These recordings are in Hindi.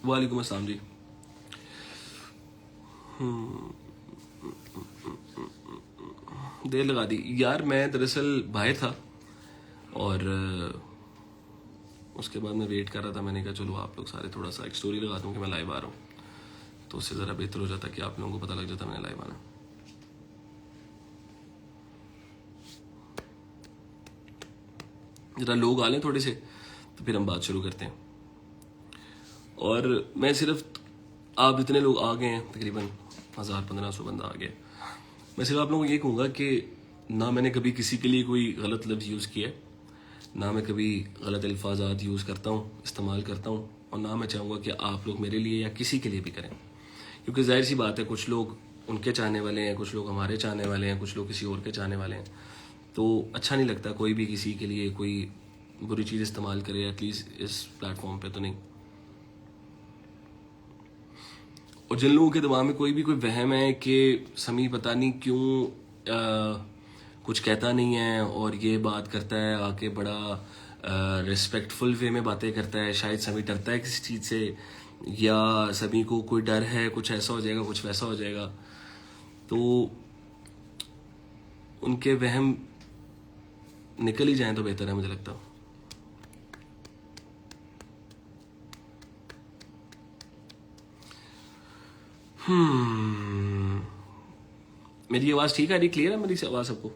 वालेकुम अस्सलाम जी। देर लगा दी यार, मैं दरअसल बाहर था और उसके बाद मैं वेट कर रहा था। मैंने कहा चलो आप लोग सारे थोड़ा सा एक स्टोरी लगा दूं कि मैं लाइव आ रहा हूँ, तो उससे ज़रा बेहतर हो जाता कि आप लोगों को पता लग जाता मैंने लाइव आना। ज़रा लोग आ लें थोड़े से तो फिर हम बात शुरू करते हैं। और मैं सिर्फ, आप जितने लोग आ गए हैं तकरीबन 1000-1500 बंदा आ गया, मैं सिर्फ आप लोगों को ये कहूँगा कि ना मैंने कभी किसी के लिए कोई गलत लफ्ज़ यूज़ किया है, ना मैं कभी गलत अल्फाजात यूज़ करता हूँ, इस्तेमाल करता हूँ, और ना मैं चाहूँगा कि आप लोग मेरे लिए या किसी के लिए भी करें। क्योंकि जाहिर सी बात है, कुछ लोग उनके चाहने वाले हैं, कुछ लोग हमारे चाहने वाले हैं, कुछ लोग किसी और के चाहने वाले हैं। तो अच्छा नहीं लगता कोई भी किसी के लिए कोई बुरी चीज़ इस्तेमाल करे, एटलीस्ट इस प्लेटफॉर्म पे तो नहीं। और जिन लोगों के दिमाग में कोई वहम है कि समी पता नहीं क्यों कुछ कहता नहीं है और ये बात करता है आके बड़ा रिस्पेक्टफुल वे में बातें करता है, शायद समी डरता है किसी चीज़ से, या सभी को कोई डर है कुछ ऐसा हो जाएगा कुछ वैसा हो जाएगा, तो उनके वहम निकल ही जाएं तो बेहतर है मुझे लगता। मेरी आवाज़ ठीक आ रही, क्लियर है मेरी आवाज़ सबको?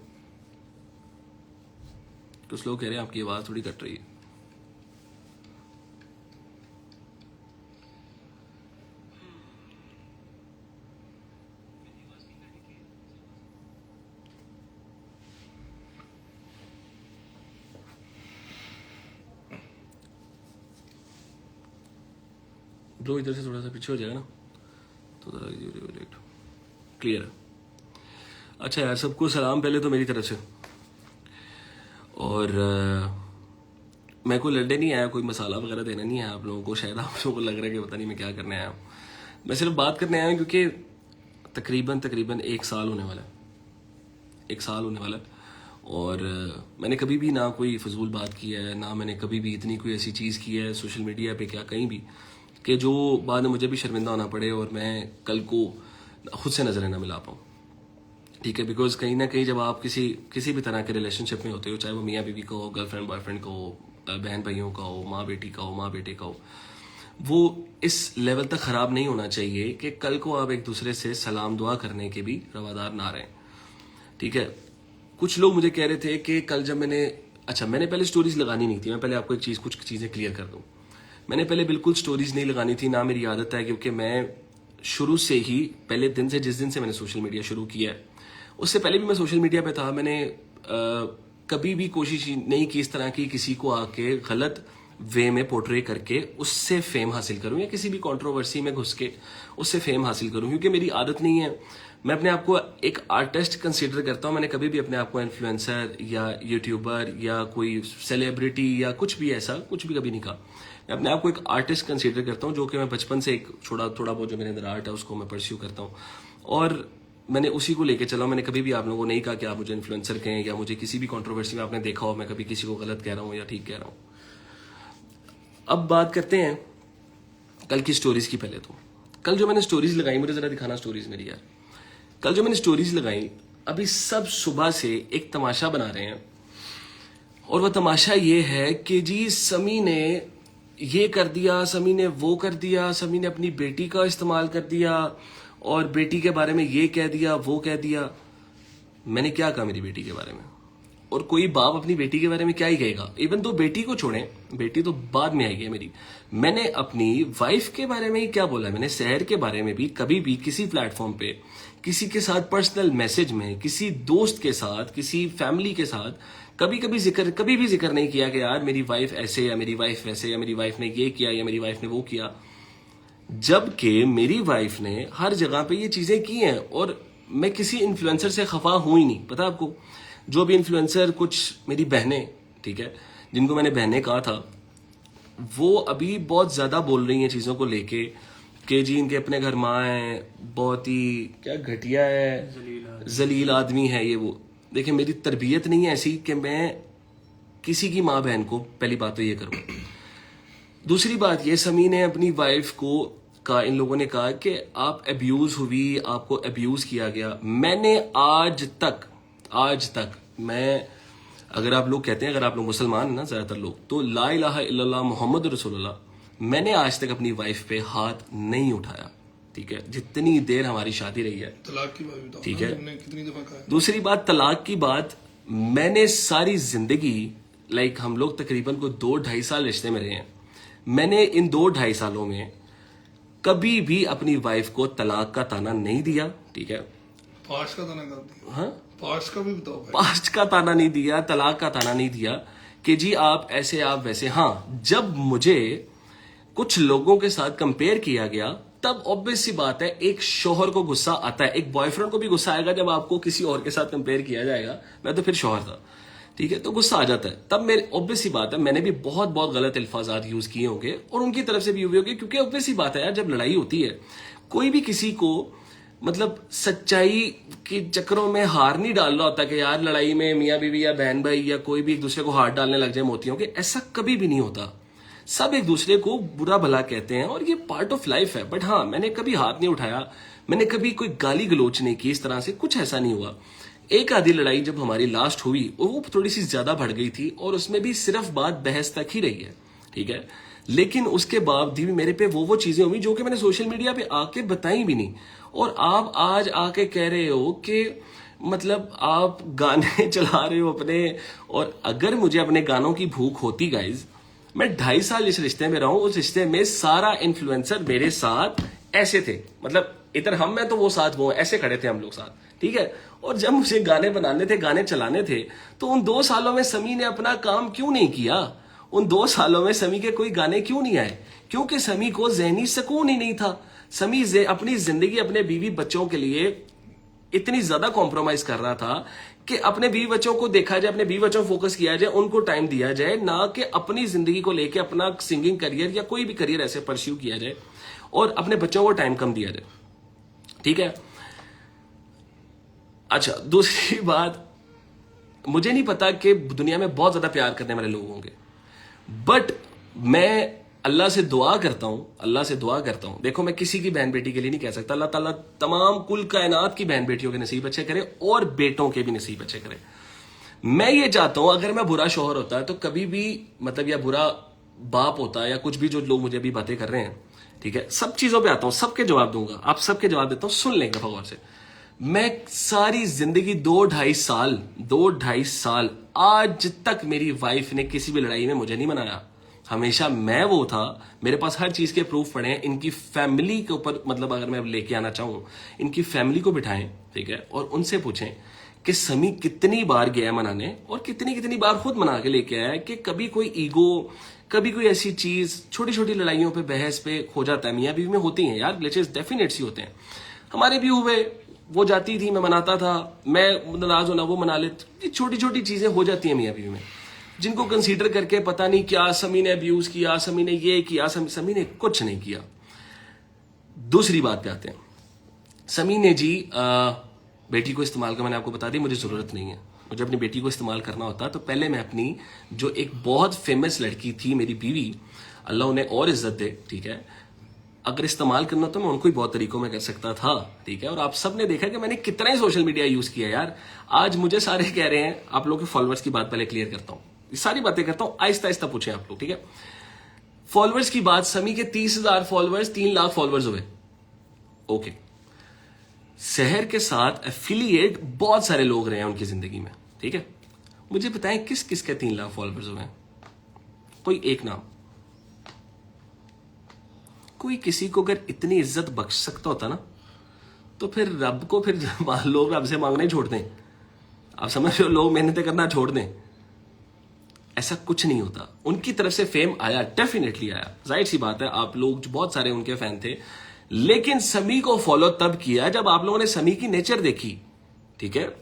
कुछ लोग कह रहे हैं आपकी आवाज़ थोड़ी कट रही है। ब्रो इधर से थोड़ा सा पीछे हो जाएगा ना तो ज़रा क्लियर है। अच्छा यार, सबको सलाम पहले तो मेरी तरफ से। और मैं कोई लड़ने नहीं आया, कोई मसाला वगैरह देना नहीं आया आप लोगों को। शायद आप लोगों को लग रहा है कि पता नहीं मैं क्या करने आया हूँ। मैं सिर्फ बात करने आया हूँ क्योंकि तकरीबन 1 साल होने वाला है, 1 साल होने वाला है। और मैंने कभी भी ना कोई फजूल बात की है, ना मैंने कभी भी इतनी कोई ऐसी चीज़ की है सोशल मीडिया पे क्या कहीं भी कि जो बाद में मुझे भी शर्मिंदा होना पड़े और मैं कल को खुद से नजरें ना मिला पाऊँ। ठीक है, बिकॉज कहीं ना कहीं जब आप किसी भी तरह के रिलेशनशिप में होते हो, चाहे वो मियाँ बीवी का हो, गर्लफ्रेंड बॉयफ्रेंड का हो, बहन भाइयों का हो, माँ बेटी का हो, माँ बेटे का हो, वो इस लेवल तक ख़राब नहीं होना चाहिए कि कल को आप एक दूसरे से सलाम दुआ करने के भी रवादार ना रहें। ठीक है, कुछ लोग मुझे कह रहे थे कि कल जब मैंने पहले स्टोरीज लगानी नहीं थी। मैं पहले आपको कुछ चीज़ें क्लियर कर दूँ। मैंने पहले बिल्कुल स्टोरीज नहीं लगानी थी, ना मेरी आदत है, क्योंकि मैं शुरू से ही पहले दिन से, जिस दिन से मैंने सोशल मीडिया शुरू किया है, उससे पहले भी मैं सोशल मीडिया पे था। मैंने कभी भी कोशिश नहीं की इस तरह की किसी को आके गलत वे में पोर्ट्रे करके उससे फेम हासिल करूं, या किसी भी कंट्रोवर्सी में घुस के उससे फेम हासिल करूं, क्योंकि मेरी आदत नहीं है। मैं अपने आप को एक आर्टिस्ट कंसीडर करता हूं। मैंने कभी भी अपने आप को इन्फ्लुएंसर या यूट्यूबर या कोई सेलिब्रिटी या कुछ भी ऐसा कुछ भी कभी नहीं कहा। मैं अपने आप को एक आर्टिस्ट कंसीडर करता हूं, जो कि मैं बचपन से एक थोड़ा बहुत जो मेरे अंदर आर्ट है उसको मैं परस्यू करता हूं, और मैंने उसी को लेके चला। मैंने कभी भी आप लोगों को नहीं कहा कि आप मुझे इन्फ्लुएंसर कहें, या मुझे किसी भी कंट्रोवर्सी में आपने देखा हो मैं कभी किसी को गलत कह रहा हूँ या ठीक कह रहा हूँ। अब बात करते हैं कल की स्टोरीज की। पहले तो कल जो मैंने स्टोरीज लगाई, मुझे जरा दिखाना स्टोरीज मेरी यार। कल जो मैंने स्टोरीज लगाई, अभी सब सुबह से एक तमाशा बना रहे हैं, और वह तमाशा ये है कि जी समी ने ये कर दिया, समी ने वो कर दिया, समी ने अपनी बेटी का इस्तेमाल कर दिया और बेटी के बारे में ये कह दिया वो कह दिया। मैंने क्या कहा मेरी बेटी के बारे में? और कोई बाप अपनी बेटी के बारे में क्या ही कहेगा। इवन तो बेटी को छोड़ें, बेटी तो बाद में आएगी मेरी, मैंने अपनी वाइफ के बारे में ही क्या बोला। मैंने शहर के बारे में भी कभी भी किसी प्लेटफॉर्म पे किसी के साथ पर्सनल मैसेज में, किसी दोस्त के साथ, किसी फैमिली के साथ कभी भी जिक्र नहीं किया कि यार मेरी वाइफ ऐसे या मेरी वाइफ वैसे या मेरी वाइफ ने ये किया या मेरी वाइफ ने वो किया। जबकि मेरी वाइफ ने हर जगह पे ये चीजें की हैं और मैं किसी इन्फ्लुएंसर से खफा हूं ही नहीं। पता आपको, जो भी इन्फ्लुएंसर, कुछ मेरी बहनें, ठीक है, जिनको मैंने बहनें कहा था, वो अभी बहुत ज्यादा बोल रही हैं चीजों को लेके कि जी इनके अपने घर माँ है, बहुत ही क्या घटिया है, जलील आदमी है ये वो। देखिए मेरी तरबियत नहीं है ऐसी कि मैं किसी की माँ बहन को, पहली बात तो ये करूँ। दूसरी बात ये, समी ने अपनी वाइफ को कहा, इन लोगों ने कहा कि आप अब्यूज हुई, आपको अब्यूज किया गया। मैंने आज तक मैं, अगर आप लोग कहते हैं, अगर आप लोग मुसलमान हैं ना ज्यादातर लोग, तो ला इलाहा इल्लल्लाह मुहम्मद रसूलुल्लाह, मैंने आज तक अपनी वाइफ पे हाथ नहीं उठाया, ठीक है, जितनी देर हमारी शादी रही है। तलाक की बात बताओ, ठीक है, तुमने कितनी दफा कहा है? दूसरी बात तलाक की बात, मैंने सारी जिंदगी, लाइक हम लोग तकरीबन को 2-2.5 साल रिश्ते में रहे हैं, मैंने इन 2-2.5 सालों में कभी भी अपनी वाइफ को तलाक का ताना नहीं दिया, ठीक है। पास्ट का ताना कब दिया? हाँ, पास्ट का भी बताओ भाई। पास्ट का ताना नहीं दिया, तलाक का ताना नहीं दिया कि जी आप ऐसे आप वैसे। हाँ, जब मुझे कुछ लोगों के साथ कंपेयर किया गया तब ऑब्वियस सी बात है एक शोहर को गुस्सा आता है, एक बॉयफ्रेंड को भी गुस्सा आएगा जब आपको किसी और के साथ कंपेयर किया जाएगा। मैं तो फिर शोहर था, ठीक है, तो गुस्सा आ जाता है। तब मेरे ऑब्वियस सी बात है मैंने भी बहुत गलत अल्फाजात यूज किए होंगे और उनकी तरफ से भी हुए होंगे, क्योंकि ऑब्वियस सी बात है यार, जब लड़ाई होती है कोई भी किसी को मतलब सच्चाई के चक्करों में हार नहीं डाल रहा होता कि यार लड़ाई में मियाँ बीवी या बहन भाई या कोई भी एक दूसरे को हाथ डालने लग जाए मोतियों के, ऐसा कभी भी नहीं होता। सब एक दूसरे को बुरा भला कहते हैं और ये पार्ट ऑफ लाइफ है। बट हाँ, मैंने कभी हाथ नहीं उठाया, मैंने कभी कोई गाली गलोच नहीं की, इस तरह से कुछ ऐसा नहीं हुआ। एक आधी लड़ाई जब हमारी लास्ट हुई वो थोड़ी सी ज्यादा बढ़ गई थी और उसमें भी सिर्फ बात बहस तक ही रही है, ठीक है, लेकिन उसके बावजूद भी मेरे पे वो चीजें हुई जो कि मैंने सोशल मीडिया पे आके बताई भी नहीं। और आप आज आके कह रहे हो कि मतलब आप गाने चला रहे हो अपने, और अगर मुझे अपने गानों की भूख होती गाइज, मैं 2.5 साल इस रिश्ते में रहा हूं, उस रिश्ते में सारा इन्फ्लुएंसर मेरे साथ ऐसे थे, मतलब इधर हम मैं तो वो साथ वो ऐसे खड़े थे हम लोग साथ, ठीक है। और जब मुझे गाने बनाने थे, गाने चलाने थे, तो उन 2 सालों में समी ने अपना काम क्यों नहीं किया? उन 2 सालों में समी के कोई गाने क्यों नहीं आए? क्योंकि समी को ज़हनी सुकून ही नहीं था। समी अपनी जिंदगी अपने बीवी बच्चों के लिए इतनी ज्यादा कॉम्प्रोमाइज कर रहा था कि अपने बीवी बच्चों को देखा जाए, अपने बीवी बच्चों को फोकस किया जाए, उनको टाइम दिया जाए, ना कि अपनी जिंदगी को लेके अपना सिंगिंग करियर या कोई भी करियर ऐसे परस्यू किया जाए और अपने बच्चों को टाइम कम दिया जाए, ठीक है। अच्छा, दूसरी बात, मुझे नहीं पता कि दुनिया में बहुत ज्यादा प्यार करने वाले लोग होंगे, बट मैं अल्लाह से दुआ करता हूं, देखो मैं किसी की बहन बेटी के लिए नहीं कह सकता, अल्लाह ताला तमाम कुल कायनात की बहन बेटियों के नसीब अच्छे करे और बेटों के भी नसीब अच्छे करे। मैं ये चाहता हूं अगर मैं बुरा शौहर होता है तो कभी भी मतलब, या बुरा बाप होता है या कुछ भी, जो लोग मुझे अभी बातें कर रहे हैं, ठीक है, सब चीजों पे आता हूं, सबके जवाब दूंगा, आप सबके जवाब देता हूं, सुन लेंगे गौर से। मैं सारी जिंदगी 2-2.5 साल आज तक मेरी वाइफ ने किसी भी लड़ाई में मुझे नहीं मनाया। हमेशा मैं वो था, मेरे पास हर चीज के प्रूफ पड़े हैं। इनकी फैमिली के ऊपर, मतलब अगर मैं लेके आना चाहूं, इनकी फैमिली को बिठाएं, ठीक है, और उनसे पूछें कि समी कितनी बार गया मनाने और कितनी बार खुद मना के लेके आया, कि कभी कोई ईगो, कभी कोई ऐसी चीज, छोटी छोटी लड़ाइयों पे, बहस पे हो जाता है। मियाँ बीवी में होती हैं यार ग्लिचेस, डेफिनेट सी होते हैं, हमारे भी हुए। वो जाती थी, मैं मनाता था, मैं नाराज होना वो मना लेती, छोटी छोटी चीजें हो जाती हैं मियाँ बीवी में, जिनको कंसीडर करके पता नहीं क्या समी ने अब्यूज किया, समी ने ये किया, समी ने कुछ नहीं किया। दूसरी बात पे आते हैं, समी ने जी बेटी को इस्तेमाल का, मैंने आपको बता दी, मुझे जरूरत नहीं है। मुझे अपनी बेटी को इस्तेमाल करना होता तो पहले मैं अपनी, जो एक बहुत फेमस लड़की थी मेरी बीवी, अल्लाह उन्हें और इज्जत दे, ठीक है, अगर इस्तेमाल करना तो मैं उनको ही बहुत तरीकों में कर सकता था, ठीक है। और आप सब ने देखा कि मैंने कितना ही सोशल मीडिया यूज किया यार। आज मुझे सारे कह रहे हैं, आप लोगों के फॉलोअर्स की बात पहले क्लियर करता हूं, सारी बातें करता हूं, आहिस्ता आहिस्ता पूछे आप लोग, ठीक है। फॉलोअर्स की बात, समी के 30,000 फॉलोअर्स 3 लाख फॉलोअर्स हुए, ओके। शहर के साथ एफिलिएट बहुत सारे लोग रहे हैं उनकी जिंदगी में, ठीक है, मुझे बताएं किस किस के 3 लाख फॉलोअर्स हुए हैं? कोई एक नाम। कोई किसी को अगर इतनी इज्जत बख्श सकता होता ना, तो फिर रब को फिर लोग रब से मांगना ही छोड़ दें। आप समझ रहे हो, लोग मेहनतें करना छोड़ दें। ऐसा कुछ नहीं होता। उनकी तरफ से फेम आया, डेफिनेटली आया, जाहिर सी बात है। आप लोग जो बहुत सारे उनके फैन थे, लेकिन समी को फॉलो तब किया जब आप लोगों ने समी की नेचर देखी। ठीक है,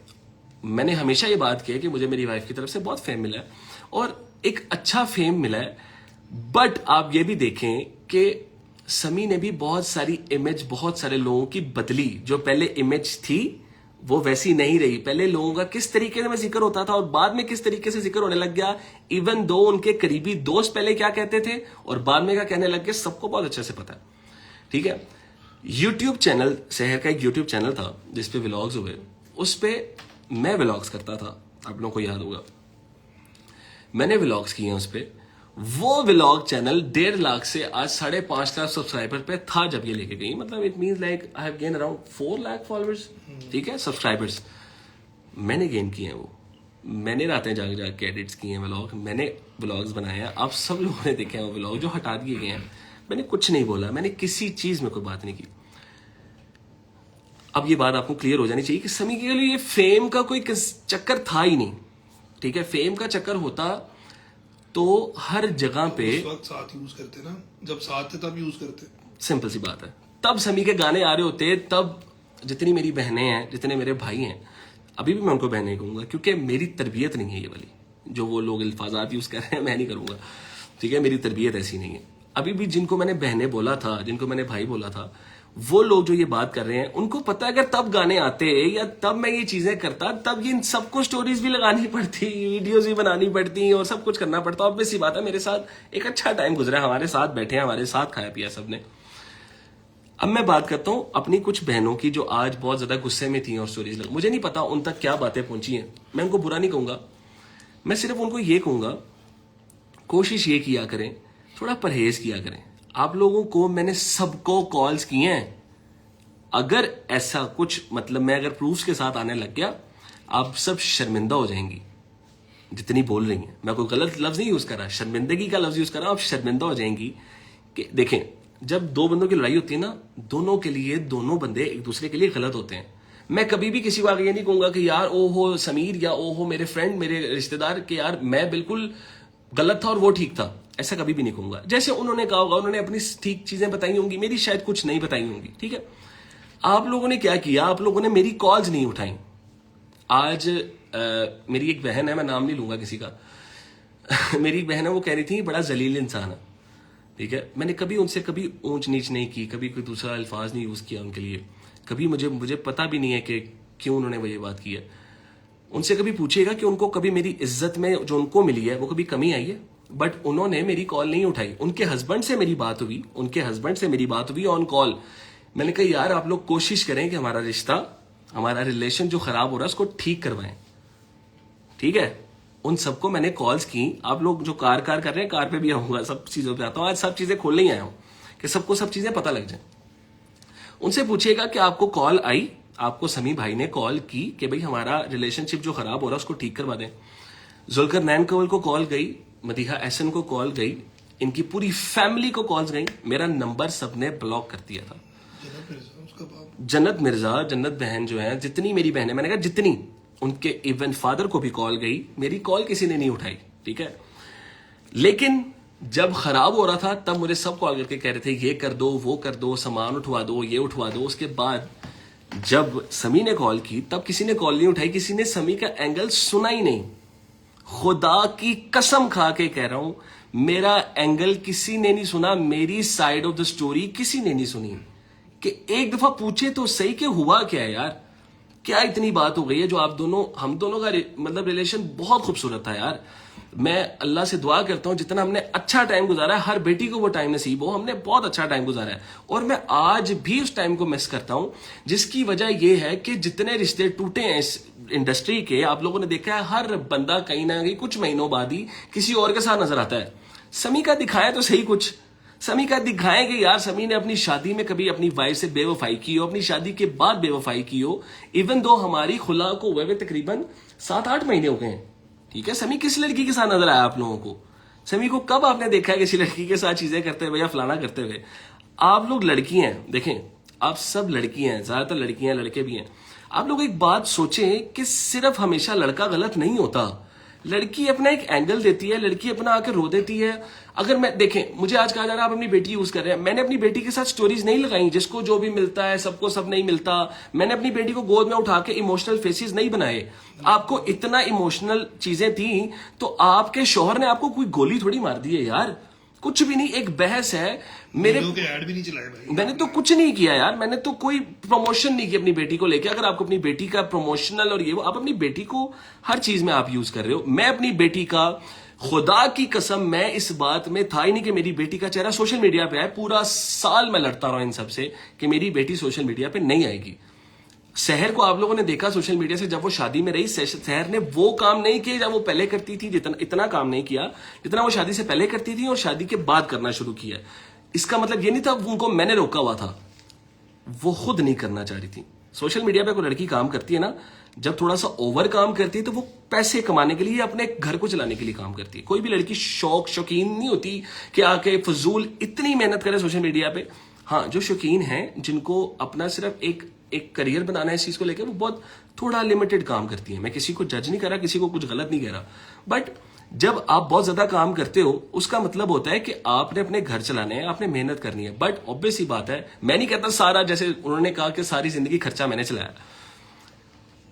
मैंने हमेशा ये बात की है कि मुझे मेरी वाइफ की तरफ से बहुत फेम मिला है और एक अच्छा फेम मिला है। बट आप ये भी देखें कि समी ने भी बहुत सारी इमेज बहुत सारे लोगों की बदली। जो पहले इमेज थी वो वैसी नहीं रही। पहले लोगों का किस तरीके से जिक्र होता था और बाद में किस तरीके से जिक्र होने लग गया, इवन दो उनके करीबी दोस्त पहले क्या कहते थे और बाद में क्या कहने लग गए, सबको बहुत अच्छे से पता है। ठीक है, यूट्यूब चैनल, शहर का एक यूट्यूब चैनल था जिसपे व्लॉग्स हुए, उस पे मैं व्लॉग्स करता था, आप लोगों को याद होगा, मैंने व्लॉग्स किए हैं उस पे। वो व्लॉग चैनल 1.5 लाख से आज 5.5 लाख सब्सक्राइबर पे था जब ये लेके गई। मतलब it means like I have gain around 4 lakh followers. ठीक है, सब्सक्राइबर्स मैंने गेन किए हैं। वो मैंने रातें जाग जाग के एडिट्स किए हैं व्लॉग, मैंने व्लॉग्स बनाए हैं। आप सब लोगों ने देखे हैं वो व्लॉग जो हटा दिए गए हैं। मैंने कुछ नहीं बोला, मैंने किसी चीज में कोई बात नहीं की। अब ये बात आपको क्लियर हो जानी चाहिए कि समी के लिए फेम का कोई चक्कर था ही नहीं। ठीक है, फेम का चक्कर होता तो हर जगह पे उस वक्त साथ यूज करते ना, जब साथ थे तब यूज करते। सिंपल सी बात है, तब समी के गाने आ रहे होते, तब जितनी मेरी बहनें हैं, जितने मेरे भाई हैं, अभी भी मैं उनको बहनें कहूंगा क्योंकि मेरी तरबियत नहीं है ये वाली जो वो लोग अल्फाजात यूज कर रहे हैं, मैं नहीं करूंगा। ठीक है, मेरी तरबियत ऐसी नहीं है। अभी भी जिनको मैंने बहनें बोला था, जिनको मैंने भाई बोला था, वो लोग जो ये बात कर रहे हैं उनको पता है अगर तब गाने आते या तब मैं ये चीजें करता, तब ये इन सबको स्टोरीज भी लगानी पड़ती, वीडियोस भी बनानी पड़ती और सब कुछ करना पड़ता। ऑब्वियस सी बात है, मेरे साथ एक अच्छा टाइम गुजरा, हमारे साथ बैठे हैं, हमारे साथ खाया पिया सबने। अब मैं बात करता हूं अपनी कुछ बहनों की जो आज बहुत ज्यादा गुस्से में थी और स्टोरीज लग, मुझे नहीं पता उन तक क्या बातें पहुंची हैं। मैं उनको बुरा नहीं कहूंगा, मैं सिर्फ उनको ये कहूंगा कोशिश ये किया करें, थोड़ा परहेज किया करें। आप लोगों को मैंने सबको कॉल्स किए हैं। अगर ऐसा कुछ मतलब मैं अगर प्रूफ्स के साथ आने लग गया, आप सब शर्मिंदा हो जाएंगी जितनी बोल रही हैं। मैं कोई गलत लफ्ज नहीं यूज कर रहा, शर्मिंदगी का लफ्ज यूज कर रहा हूं। आप शर्मिंदा हो जाएंगी कि देखें, जब दो बंदों की लड़ाई होती है ना, दोनों के लिए दोनों बंदे एक दूसरे के लिए गलत होते हैं। मैं कभी भी किसी को आगे ये नहीं कहूंगा कि यार ओ हो समीर या ओ हो मेरे फ्रेंड, मेरे रिश्तेदार के यार मैं बिल्कुल गलत था और वो ठीक था, ऐसा कभी भी नहीं कहूंगा। जैसे उन्होंने कहा होगा, उन्होंने अपनी ठीक चीजें बताई होंगी, मेरी शायद कुछ नहीं बताई होंगी। ठीक है, आप लोगों ने क्या किया, आप लोगों ने मेरी कॉल्स नहीं उठाई। आज मेरी एक बहन है, मैं नाम नहीं लूंगा किसी का मेरी एक बहन है, वो कह रही थी बड़ा जलील इंसान है। ठीक है, मैंने कभी उनसे कभी ऊंच नीच नहीं की, कभी कोई दूसरा अल्फाज नहीं यूज किया उनके लिए। कभी मुझे पता भी नहीं है कि क्यों उन्होंने वो ये बात की है। उनसे कभी पूछिएगा कि उनको कभी मेरी इज्जत में जो उनको मिली है वो कभी कमी आई है, बट उन्होंने मेरी कॉल नहीं उठाई। उनके हस्बैंड से मेरी बात हुई ऑन कॉल। मैंने कहा यार आप लोग कोशिश करें कि हमारा रिश्ता, हमारा रिलेशन जो खराब हो रहा है उसको ठीक करवाएं। ठीक है, उन सबको मैंने कॉल्स की। आप लोग जो कार कर रहे हैं, कार पे भी आऊंगा, सब चीजों पे आता हूं। आज सब चीजें खोलने ही आया हूं कि सबको सब चीजें पता लग जाए। उनसे पूछिएगा कि आपको कॉल आई, आपको समी भाई ने कॉल की कि भाई हमारा रिलेशनशिप जो खराब हो रहा है उसको ठीक करवा दें। जुल्करनैन कवल को कॉल गई, मदीहा एहसन को कॉल गई, इनकी पूरी फैमिली को कॉल्स गई। मेरा नंबर सबने ब्लॉक कर दिया था। जन्नत मिर्जा, जन्नत बहन जो है, जितनी मेरी बहन है, मैंने कहा जितनी, उनके इवन फादर को भी कॉल गई, मेरी कॉल किसी ने नहीं उठाई। ठीक है, लेकिन जब खराब हो रहा था तब मुझे सब कॉल करके कह रहे थे ये कर दो, वो कर दो, सामान उठवा दो, ये उठवा दो। उसके बाद जब समी ने कॉल की तब किसी ने कॉल नहीं उठाई, किसी ने समी का एंगल सुना ही नहीं। खुदा की कसम खा के कह रहा हूं, मेरा एंगल किसी ने नहीं सुना, मेरी साइड ऑफ द स्टोरी किसी ने नहीं सुनी। कि एक दफा पूछे तो सही कि हुआ क्या है यार, क्या इतनी बात हो गई है जो आप दोनों, हम दोनों का मतलब रिलेशन बहुत खूबसूरत था यार। मैं अल्लाह से दुआ करता हूं जितना हमने अच्छा टाइम गुजारा है, हर बेटी को वो टाइम नसीब हो। हमने बहुत अच्छा टाइम गुजारा है और मैं आज भी उस टाइम को मिस करता हूं, जिसकी वजह यह है कि जितने रिश्ते टूटे हैं इस इंडस्ट्री के, आप लोगों ने देखा है हर बंदा कहीं ना कहीं कुछ महीनों बाद ही किसी और के साथ नजर आता है। समी का दिखाया तो सही कुछ, समी का दिखाएं कि यार समी ने अपनी शादी में कभी अपनी वाइफ से बेवफाई की हो, अपनी शादी के बाद बेवफाई की हो। इवन दो हमारी खुला को हुए तकरीबन 7-8 महीने हो गए हैं। ठीक है, समी किस लड़की के साथ नजर आया आप लोगों को? समी को कब आपने देखा है किसी लड़की के साथ चीजें करते हुए या फलाना करते हुए? आप लोग लड़की हैं, देखें आप सब लड़की हैं, ज्यादातर लड़कियां लड़के भी हैं। आप लोग एक बात सोचें कि सिर्फ हमेशा लड़का गलत नहीं होता, लड़की अपना एक एंगल देती है, लड़की अपना आकर रो देती है। अगर मैं देखें, मुझे आज कहा जा रहा है आप अपनी बेटी यूज कर रहे हैं, मैंने अपनी बेटी के साथ स्टोरीज नहीं लगाई जिसको जो भी मिलता है सबको सब नहीं मिलता। मैंने अपनी बेटी को गोद में उठा के इमोशनल फेसेस नहीं बनाए। आपको इतना इमोशनल चीजें थी तो आपके शौहर ने आपको कोई गोली थोड़ी मार दी है यार, कुछ भी नहीं, एक बहस है। मेरे ऐड भी नहीं चलाए भाई, मैंने तो कुछ नहीं किया यार, मैंने तो कोई प्रमोशन नहीं की अपनी बेटी को लेके। अगर आपको अपनी बेटी का प्रमोशनल और ये वो, आप अपनी बेटी को हर चीज में आप यूज कर रहे हो। मैं अपनी बेटी का, खुदा की कसम, मैं इस बात में था ही नहीं कि मेरी बेटी का चेहरा सोशल मीडिया पे आए। पूरा साल मैं लड़ता रहा इन सबसे कि मेरी बेटी सोशल मीडिया पे नहीं आएगी। शहर को आप लोगों ने देखा सोशल मीडिया से, जब वो शादी में रही, शहर ने वो काम नहीं किए जब वो पहले करती थी, इतना काम नहीं किया जितना वो शादी से पहले करती थी और शादी के बाद करना शुरू किया। इसका मतलब ये नहीं था उनको मैंने रोका हुआ था, वो खुद नहीं करना चाह रही थी। सोशल मीडिया पे कोई लड़की काम करती है ना, जब थोड़ा सा ओवर काम करती है तो वो पैसे कमाने के लिए, अपने घर को चलाने के लिए काम करती है। कोई भी लड़की शौकीन नहीं होती कि आके फजूल इतनी मेहनत करे सोशल मीडिया पे। हाँ, जो शौकीन हैं, जिनको अपना सिर्फ एक करियर बनाना है इस चीज को लेकर, वो बहुत थोड़ा लिमिटेड काम करती है। मैं किसी को जज नहीं कर रहा, किसी को कुछ गलत नहीं कह रहा, बट जब आप बहुत ज्यादा काम करते हो उसका मतलब होता है कि आपने अपने घर चलाने हैं, आपने मेहनत करनी है। बट ऑब्वियस ही बात है, मैं नहीं कहता सारा, जैसे उन्होंने कहा कि सारी जिंदगी खर्चा मैंने चलाया।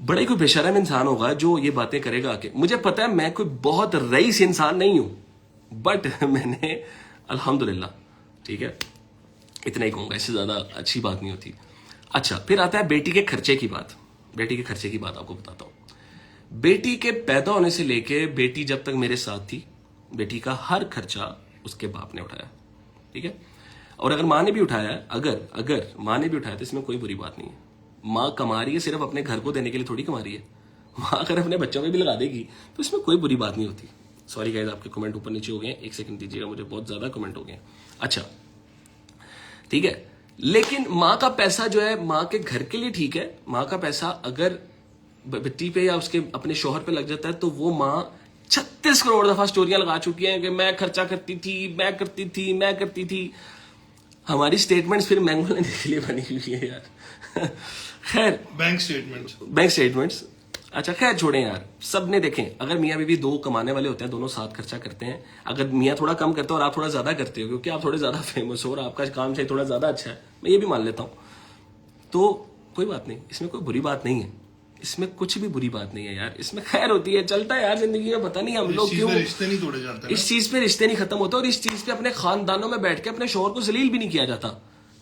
बड़ा ही कोई बेशरम इंसान होगा जो ये बातें करेगा कि मुझे पता है मैं कोई बहुत रईस इंसान नहीं हूं, बट मैंने अल्हम्दुलिल्लाह, ठीक है, इतना ही कहूंगा, इससे ज्यादा अच्छी बात नहीं होती। अच्छा, फिर आता है बेटी के खर्चे की बात। बेटी के खर्चे की बात आपको बताता हूं। बेटी के पैदा होने से लेके बेटी जब तक मेरे साथ थी, बेटी का हर खर्चा उसके बाप ने उठाया, ठीक है। और अगर माँ ने भी उठाया, अगर माँ ने भी उठाया तो इसमें कोई बुरी बात नहीं है। माँ कमा रही है सिर्फ अपने घर को देने के लिए थोड़ी कमा रही है। माँ अगर अपने बच्चों में भी लगा देगी तो इसमें कोई बुरी बात नहीं होती। सॉरी गाइस, आपके कमेंट ऊपर नीचे हो गए, एक सेकंड दीजिएगा, मुझे बहुत ज्यादा कमेंट हो गए। अच्छा, ठीक है, लेकिन माँ का पैसा जो है माँ के घर के लिए ठीक है। माँ का पैसा अगर बेटी पे या उसके अपने शौहर पे लग जाता है तो वो माँ 36 करोड़ दफा स्टोरियां लगा चुकी हैं कि मैं खर्चा करती थी, मैं करती थी। हमारी स्टेटमेंट्स फिर मैंगो लेने के लिए बनी हुई है यार। खैर, बैंक स्टेटमेंट्स, अच्छा खैर छोड़ें यार, सबने देखें, अगर मियाँ बीवी दो कमाने वाले होते हैं, दोनों साथ खर्चा करते हैं। अगर मियाँ थोड़ा कम करते हो और आप थोड़ा ज्यादा करते हो क्योंकि आप थोड़े ज्यादा फेमस हो और आपका काम चाहिए थोड़ा ज्यादा अच्छा है, मैं ये भी मान लेता हूँ, तो कोई बात नहीं, इसमें कोई बुरी बात नहीं है, इसमें कुछ भी बुरी बात नहीं है यार, इसमें खैर होती है, चलता है यार जिंदगी में। पता नहीं हम लोग क्यों रिश्ते नहीं तोड़े जाते, इस चीज पे रिश्ते नहीं खत्म होते और इस चीज पे अपने खानदानों में बैठ के अपने शौहर को जलील भी नहीं किया जाता,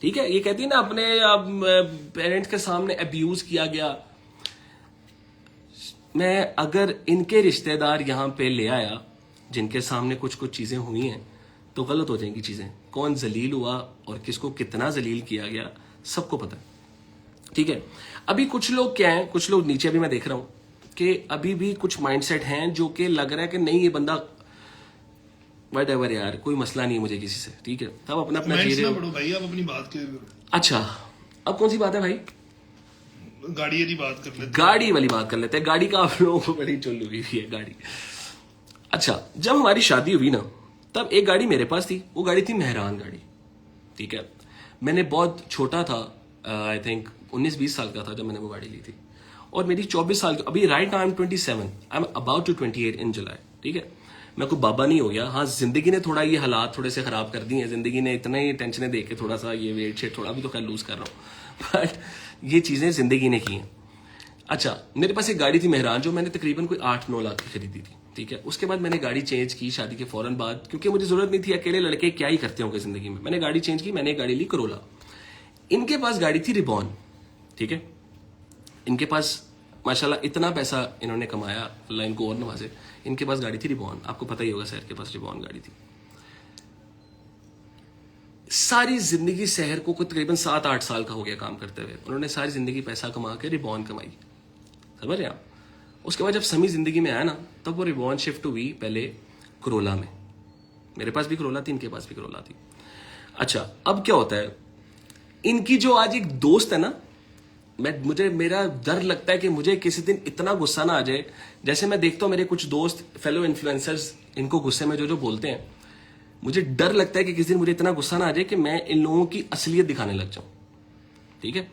ठीक है। ये कहती है ना, अपने पेरेंट्स के सामने अब्यूज किया गया। मैं अगर इनके रिश्तेदार यहाँ पे ले आया जिनके सामने कुछ चीजें हुई हैं तो गलत हो जाएंगी चीजें। कौन जलील हुआ और किसको कितना जलील किया गया सबको पता है, ठीक है। अभी कुछ लोग क्या हैं, कुछ लोग नीचे भी मैं देख रहा हूं कि अभी भी कुछ माइंडसेट हैं जो कि लग रहा है कि नहीं ये बंदा व्हाटएवर यार, कोई मसला नहीं है मुझे किसी से, ठीक है, तब अपना अपना जी रहे हो भाई, आप अपनी बात क्लियर करो। अच्छा, अब कौन सी बात है भाई? गाड़ी वाली बात कर लेते हैं। गाड़ी वाली बात कर लेते हैं। गाड़ी का आप लोगों को बड़ी चुल हुई है गाड़ी। अच्छा, जब हमारी शादी हुई ना तब एक गाड़ी मेरे पास थी, वो गाड़ी थी मेहरान गाड़ी, ठीक है। मैंने बहुत छोटा था, आई थिंक 19-20 साल का था जब मैंने वो गाड़ी ली थी, और मेरी 24 साल की, अभी right now I am 27, I am about to 28 in July, ठीक है। मैं कोई बाबा नहीं हो गया। हाँ, जिंदगी ने थोड़ा ये हालात थोड़े से खराब कर दिए हैं, जिंदगी ने इतने ही टेंशन दे के थोड़ा सा ये वेट शेट थोड़ा भी तो खैर लूज कर रहा हूँ, बट ये चीजें जिंदगी ने की हैं। अच्छा, मेरे पास एक गाड़ी थी मेहरान जो मैंने तकरीबन कोई 8-9 लाख की खरीदी थी, ठीक है। उसके बाद मैंने गाड़ी चेंज की शादी के फौरन बाद, क्योंकि मुझे जरूरत नहीं थी, अकेले लड़के क्या ही करते होंगे जिंदगी में। मैंने गाड़ी चेंज की, मैंने एक गाड़ी ली करोला। इनके पास गाड़ी थी रिबॉन, ठीक है। इनके पास माशाल्लाह इतना पैसा इन्होंने कमाया, अल्लाह इनको और नवाजे। इनके पास गाड़ी थी रिबॉन, आपको पता ही होगा शहर के पास रिबॉन गाड़ी थी। सारी जिंदगी शहर को तकरीबन 7-8 साल का हो गया काम करते हुए, उन्होंने सारी जिंदगी पैसा कमा के रिबॉन कमाई, समझ रहे आप। उसके बाद जब समी जिंदगी में आया ना तब वो रिबॉन शिफ्ट हुई पहले करोला में। मेरे पास भी करोला थी, इनके पास भी करोला थी। अच्छा, अब क्या होता है, इनकी जो आज एक दोस्त है ना, मुझे मेरा डर लगता है कि मुझे किसी दिन इतना गुस्सा ना आ जाए, जैसे मैं देखता हूँ मेरे कुछ दोस्त फेलो इन्फ्लुएंसर्स इनको गुस्से में जो बोलते हैं, मुझे डर लगता है कि किसी दिन मुझे इतना गुस्सा ना आ जाए कि मैं इन लोगों की असलियत दिखाने लग जाऊं। ठीक है,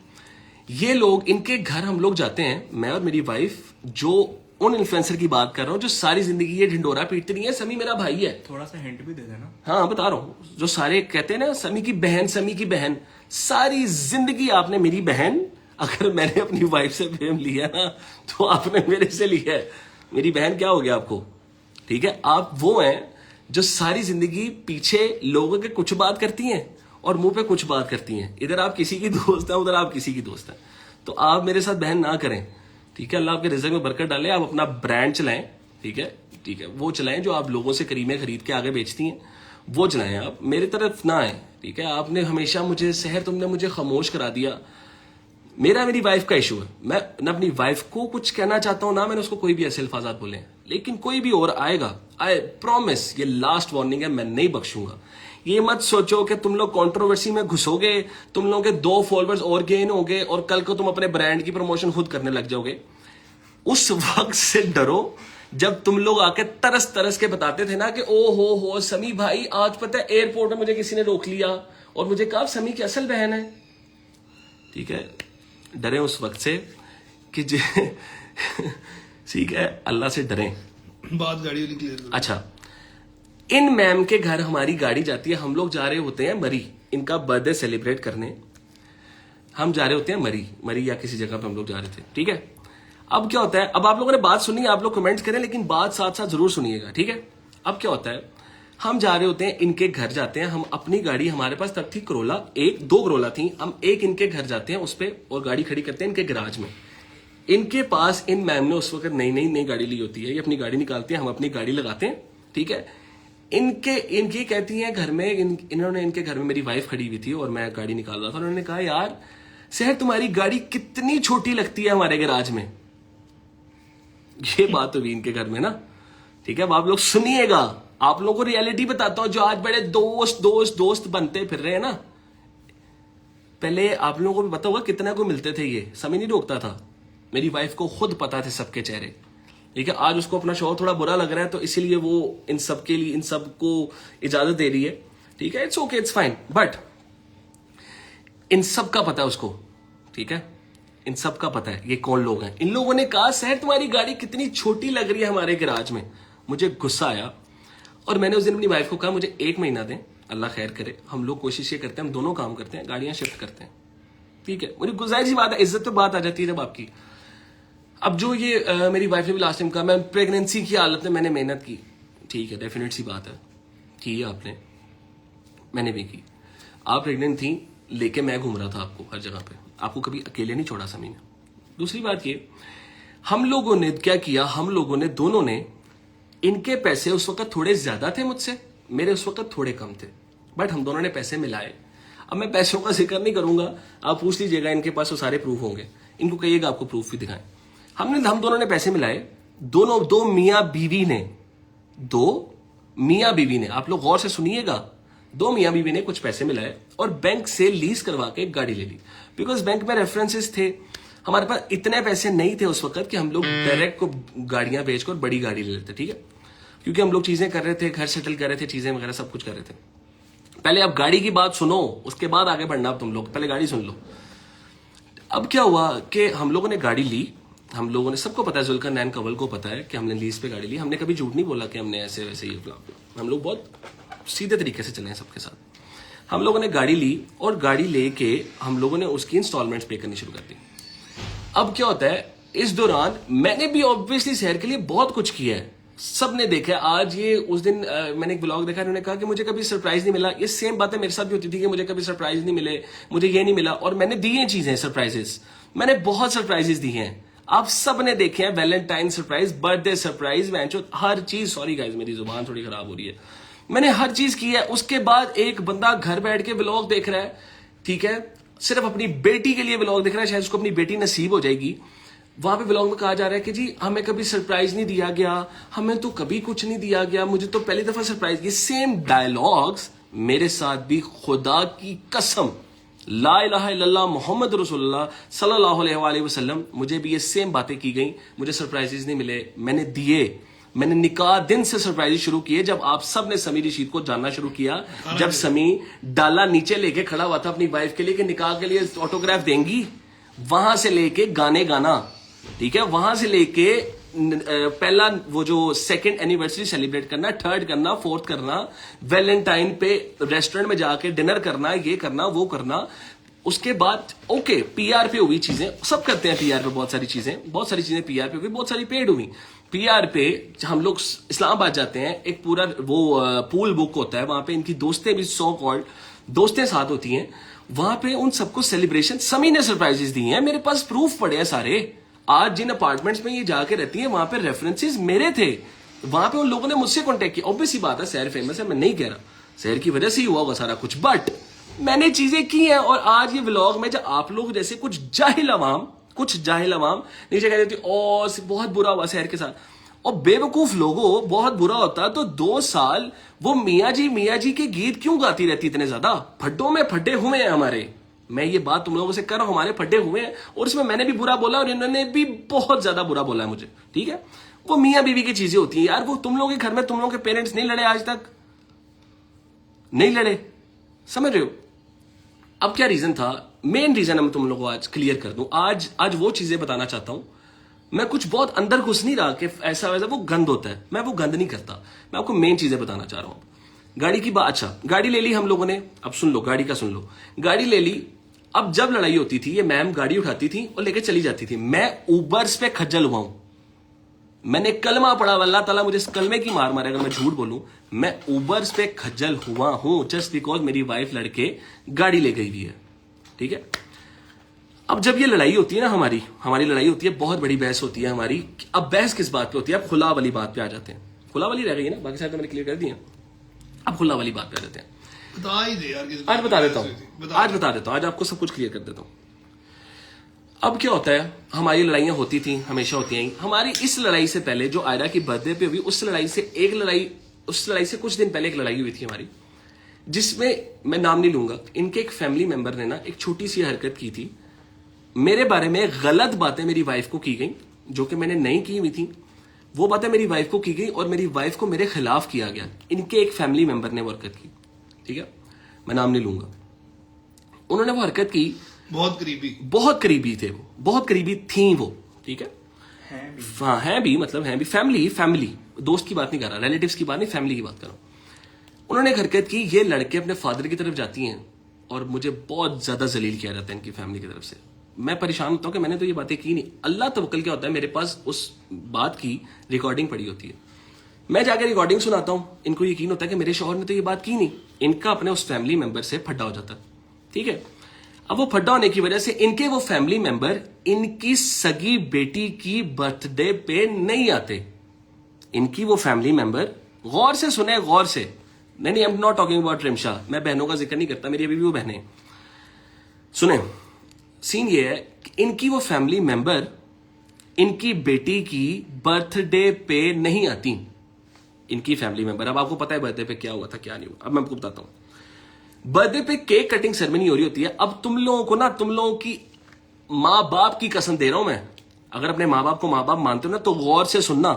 ये लोग, इनके घर हम लोग जाते हैं, मैं और मेरी वाइफ, जो उन इन्फ्लुएंसर की बात कर रहा हूं जो सारी जिंदगी ये ढिंडोरा पीटते नहीं है, समी मेरा भाई है। थोड़ा सा हिंट भी दे देना। हाँ बता रहा हूं, जो सारे कहते हैं ना समी की बहन, सारी जिंदगी आपने मेरी बहन, अगर मैंने अपनी वाइफ से प्रेम लिया ना तो आपने मेरे से लिया है। मेरी बहन क्या हो गया आपको? ठीक है, आप वो हैं जो सारी जिंदगी पीछे लोगों के कुछ बात करती हैं और मुंह पे कुछ बात करती हैं। इधर आप किसी की दोस्त है, उधर आप किसी की दोस्त है। तो आप मेरे साथ बहन ना करें, ठीक है। अल्लाह आपके रिज़्क़ में बरकत डाले, आप अपना ब्रांड चलाएं, ठीक है, वो चलाएं जो आप लोगों से करीमें खरीद के आगे बेचती हैं, वो चलाएं। आप मेरी तरफ ना आए, ठीक है। आपने हमेशा मुझे सहर, तुमने मुझे खामोश करा दिया। मेरी वाइफ का इशू है, मैं ना अपनी वाइफ को कुछ कहना चाहता हूं, ना मैंने उसको कोई भी ऐसे अल्फाजात बोले, लेकिन कोई भी और आएगा, आई प्रॉमिस, ये लास्ट वार्निंग है, मैं नहीं बख्शूंगा। ये मत सोचो कि तुम लोग कंट्रोवर्सी में घुसोगे, तुम लोगों के 2 फॉलोअर्स और गेन होंगे और कल को तुम अपने ब्रांड की प्रमोशन खुद करने लग जाओगे। उस वक्त से डरो जब तुम लोग आके तरस तरस के बताते थे ना कि ओ हो समी भाई, आज पता है एयरपोर्ट में मुझे किसी ने रोक लिया और मुझे कहा समी की असल बहन है। ठीक है, डरे उस वक्त से कि ठीक है, अल्लाह से डरें। बात गाड़ी वाली क्लियर करो। अच्छा, इन मैम के घर हमारी गाड़ी जाती है, हम लोग जा रहे होते हैं मरी, इनका बर्थडे सेलिब्रेट करने हम जा रहे होते हैं मरी या किसी जगह पे हम लोग जा रहे थे। ठीक है, अब क्या होता है, अब आप लोगों ने बात सुनी, आप लोग कमेंट्स करें, लेकिन बात साथ साथ जरूर सुनिएगा, ठीक है। अब क्या होता है, हम जा रहे होते हैं, इनके घर जाते हैं, हम अपनी गाड़ी, हमारे पास तब थी करोला, 2 करोला थी, हम एक इनके घर जाते हैं उस पर और गाड़ी खड़ी करते हैं इनके गैराज में। इनके पास इन मैम ने उस वक्त नई गाड़ी ली होती है, ये अपनी गाड़ी निकालती है, हम अपनी गाड़ी लगाते हैं, ठीक है। इनकी कहती हैं घर में, इन्होंने इनके घर में मेरी वाइफ खड़ी हुई थी और मैं गाड़ी निकाल रहा था, उन्होंने कहा यार सहर तुम्हारी गाड़ी कितनी छोटी लगती है हमारे गैराज में। ये बात हुई इनके घर में ना, ठीक है। अब आप लोग सुनिएगा, आप लोगों को रियलिटी बताता हूं, जो आज बड़े दोस्त बनते फिर रहे हैं ना, पहले आप लोगों को भी पता होगा कितना को मिलते थे ये, समय नहीं रोकता था। मेरी वाइफ को खुद पता थे सबके चेहरे, ठीक है। आज उसको अपना शौहर थोड़ा बुरा लग रहा है तो इसीलिए वो इन सब के लिए, इन सब को इजाजत दे रही है, ठीक है। It's okay, it's fine, but in सब का पता है उसको, ठीक है। इन सब का पता है ये कौन लोग हैं। इन लोगों ने कहा सहर तुम्हारी गाड़ी कितनी छोटी लग रही है हमारे गैराज में। मुझे गुस्सा आया और मैंने उस दिन अपनी वाइफ को कहा मुझे 1 महीना दें, अल्लाह खैर करे। हम लोग कोशिश ये करते हैं, हम दोनों काम करते हैं, गाड़ियां शिफ्ट करते हैं, ठीक है। मुझे गुजारिश बात है, इज्जत पे बात आ जाती है जब आपकी। अब जो ये मेरी वाइफ ने भी लास्ट टाइम कहा, मैं प्रेगनेंसी की हालत में मैंने मेहनत की, ठीक है, डेफिनेट सी बात है, की है आपने, मैंने भी की। आप प्रेग्नेंट थी, लेके मैं घूम रहा था आपको हर जगह पे, आपको कभी अकेले नहीं छोड़ा समी ने। दूसरी बात ये, हम लोगों ने क्या किया, हम लोगों ने दोनों ने, इनके पैसे उस वक्त थोड़े ज्यादा थे मुझसे, मेरे उस वक्त थोड़े कम थे, बट हम दोनों ने पैसे मिलाए। अब मैं पैसों का जिक्र नहीं करूंगा, आप पूछ लीजिएगा, इनके पास वो सारे प्रूफ होंगे, इनको कहिएगा आपको प्रूफ भी दिखाएं। हम दोनों ने पैसे मिलाए, दो मियां बीवी ने, आप लोग गौर से सुनिएगा, 2 मियां बीवी ने कुछ पैसे मिलाए और बैंक से लीज करवा के गाड़ी ले ली। बिकॉज बैंक में रेफरेंसेस थे, हमारे पास इतने पैसे नहीं थे उस वक्त कि हम लोग डायरेक्ट को गाड़ियां बेचकर बड़ी गाड़ी ले लेते, ठीक है। क्योंकि हम लोग चीजें कर रहे थे, घर सेटल कर रहे थे, चीजें वगैरह सब कुछ कर रहे थे। पहले आप गाड़ी की बात सुनो, उसके बाद आगे बढ़ना। अब तुम लोग पहले गाड़ी सुन लो। अब क्या हुआ कि हम लोगों ने गाड़ी ली, हम लोगों ने, सबको पता है, जुल्कर नैन कवल को पता है कि हमने लीज पे गाड़ी ली। हमने कभी झूठ नहीं बोला कि हमने ऐसे वैसे ये, हम लोग बहुत सीधे तरीके से चले हैं सबके साथ। हम लोगों ने गाड़ी ली और गाड़ी लेके हम लोगों ने उसकी इंस्टॉलमेंट्स पे करनी शुरू कर दी। अब क्या होता है, इस दौरान मैंने भी ऑब्वियसली शहर के लिए बहुत कुछ किया है, सबने देखा है। आज ये उस दिन मैंने एक ब्लॉग देखा, उन्होंने कहा कि मुझे कभी सरप्राइज नहीं मिला। ये सेम बातें मेरे साथ भी होती थी कि मुझे कभी सरप्राइज नहीं मिले, मुझे ये नहीं मिला, और मैंने दी हैं चीजें, सरप्राइजेस, मैंने बहुत सरप्राइजेस दी हैं, आप सब ने देखे हैं। वैलेंटाइन सरप्राइज, बर्थडे सरप्राइज, हर चीज, सॉरी गाइज मेरी जुबान थोड़ी खराब हो रही है, मैंने हर चीज की है। उसके बाद एक बंदा घर बैठ के व्लॉग देख रहा है, ठीक है, सिर्फ अपनी बेटी के लिए व्लॉग देख रहा है, शायद उसको अपनी बेटी नसीब हो जाएगी। वहां पे व्लॉग में कहा जा रहा है कि जी हमें कभी सरप्राइज नहीं दिया गया, हमें तो कभी कुछ नहीं दिया गया, मुझे तो पहली दफा सरप्राइज। ये सेम डायलॉग्स मेरे साथ भी, खुदा की कसम, ला इलाहा इल्लल्लाह मोहम्मद रसूलुल्लाह सल्लल्लाहु अलैहि वसल्लम, मुझे भी ये सेम बातें की गई, मुझे सरप्राइजेस नहीं मिले, मैंने दिए। मैंने निकाह दिन से सरप्राइज शुरू किए जब आप सब ने समी रशीद को जानना शुरू किया, जब समी डाला नीचे लेके खड़ा हुआ था अपनी वाइफ के लिए कि निकाह के लिए ऑटोग्राफ देंगी, वहां से लेके गाने गाना, ठीक है, वहां से लेके पहला वो जो सेकंड एनिवर्सरी सेलिब्रेट करना, थर्ड करना, फोर्थ करना, वैलेंटाइन पे रेस्टोरेंट में जाके डिनर करना, ये करना वो करना, उसके बाद ओके पीआर पे हुई चीजें, सब करते हैं पीआर पे, बहुत सारी चीजें पीआर पे हुई, बहुत सारी पेड हुई। पीआर पे हम लोग इस्लामाबाद जाते हैं, एक पूरा वो पूल बुक होता है, वहां पे इनकी दोस्तें भी सो कॉल्ड दोस्तें साथ होती हैं, वहां पे उन सबको सेलिब्रेशन समी ने सरप्राइजेस दी हैं, मेरे पास प्रूफ पड़े हैं सारे। आज जिन अपार्टमेंट्स में ये जाके रहती है वहां पे रेफरेंसेस मेरे थे, वहां पे उन लोगों ने मुझसे कांटेक्ट किया। ऑब्वियस ही बात है, शहर फेमस है, मैं नहीं कह रहा शहर की वजह से ही हुआ होगा सारा कुछ, बट मैंने चीजें की हैं। और आज ये व्लॉग में जब आप लोग जैसे कुछ जाहिल अवाम नीचे कह देती ओ बहुत बुरा हुआ शहर के साथ, और बेवकूफ लोगों बहुत बुरा होता तो 2 साल वो मियाँ जी के गीत क्यों गाती रहती इतने ज्यादा? फड्डों में फड्डे हुए हैं हमारे, मैं ये बात तुम लोगों से कर रहा हूं, हमारे फड्डे हुए हैं, और इसमें मैंने भी बुरा बोला और इन्होंने भी बहुत ज्यादा बुरा बोला है मुझे, ठीक है। वो मियाँ बीवी की चीजें होती हैं यार, वो तुम लोगों के घर में तुम लोगों के पेरेंट्स नहीं लड़े आज तक, नहीं लड़े, समझ रहे हो? अब क्या रीजन था, मेन रीजन मैं तुम लोगों को आज क्लियर कर दूं। आज वो चीजें बताना चाहता हूं, मैं कुछ बहुत अंदर घुस नहीं रहा कि ऐसा वैसा वो गंद होता है, मैं वो गंद नहीं करता, मैं आपको मेन चीजें बताना चाह रहा हूं। गाड़ी की बात, अच्छा गाड़ी ले ली हम लोगों ने, अब सुन लो गाड़ी का सुन लो, गाड़ी ले ली। अब जब लड़ाई होती थी ये मैम गाड़ी उठाती थी और लेके चली जाती थी, मैं उबर्स पे खज्जल हुआ हूं, मैंने कलमा पढ़ा, अल्लाह ताला मुझे इस कलमे की मार मारे अगर मैं झूठ बोलूं, मैं उबर्स पे खज्जल हुआ हूं जस्ट बिकॉज मेरी वाइफ लड़के गाड़ी ले गई हुई है, ठीक है। अब जब ये लड़ाई होती है ना, हमारी लड़ाई होती है, बहुत बड़ी बहस होती है हमारी। अब बहस किस बात पे होती है? अब खुला वाली बात पे आ जाते हैं, खुला वाली रह गई है ना, बाकी सारे तो मैंने क्लियर कर दिए। अब खुला वाली बात पे आ जाते हैं, बता ही दे यार, आज बता देता हूं, आज आपको सब कुछ क्लियर कर देता हूं। अब क्या होता है, हमारी लड़ाइयां होती थी, हमेशा होती हैं। हमारी इस लड़ाई से पहले जो आयरा की बर्थडे पे हुई, उस लड़ाई से कुछ दिन पहले एक लड़ाई हुई थी हमारी, जिसमें मैं नाम नहीं लूंगा, इनके एक फैमिली मेंबर ने ना एक छोटी सी हरकत की थी, मेरे बारे में गलत बातें मेरी वाइफ को की गई, जो कि मैंने नहीं की हुई थी, वो बातें मेरी वाइफ को की गई और मेरी वाइफ को मेरे खिलाफ किया गया। इनके एक फैमिली मेंबर ने वो हरकत की, ठीक है, मैं नाम नहीं लूंगा। उन्होंने वो हरकत की, बहुत करीबी थे वो, बहुत करीबी थी वो, ठीक है, हाँ हैं भी, मतलब हैं भी, फैमिली, दोस्त की बात नहीं कर रहा, रिलेटिव्स की बात नहीं, फैमिली की बात कर रहा हूं। उन्होंने एक हरकत की, ये लड़के अपने फादर की तरफ जाती हैं और मुझे बहुत ज्यादा जलील किया जाता है इनकी फैमिली की तरफ से। मैं परेशान होता हूं कि मैंने तो ये बातें की नहीं। अल्लाह तवक्कल क्या होता है, मेरे पास उस बात की रिकॉर्डिंग पड़ी होती है, मैं जाकर रिकॉर्डिंग सुनाता हूं, इनको यकीन होता है कि मेरे शौहर ने तो ये बात की नहीं, इनका अपने उस फैमिली मेंबर से फड्डा हो जाता है, ठीक है। अब वो फड्डा होने की वजह से इनके वो फैमिली मेंबर इनकी सगी बेटी की बर्थडे पे नहीं आते। इनकी वो फैमिली मेंबर, गौर से सुने, गौर से, नहीं I am not talking about Rimsha, मैं बहनों का जिक्र नहीं करता, मेरी अभी भी वो बहनें सुने। सीन ये है कि इनकी वो फैमिली मेंबर इनकी बेटी की बर्थडे पे नहीं आती, इनकी फैमिली मेंबर। अब आपको पता है बर्थडे पे क्या हुआ था, क्या नहीं हुआ, अब मैं आपको बताता हूं। बर्थडे पे केक कटिंग सेरेमनी हो रही होती है। अब तुम लोगों को ना, तुम लोगों की माँ बाप की कसम दे रहा हूं मैं, अगर अपने माँ बाप को माँ बाप मानते हो ना तो गौर से सुनना,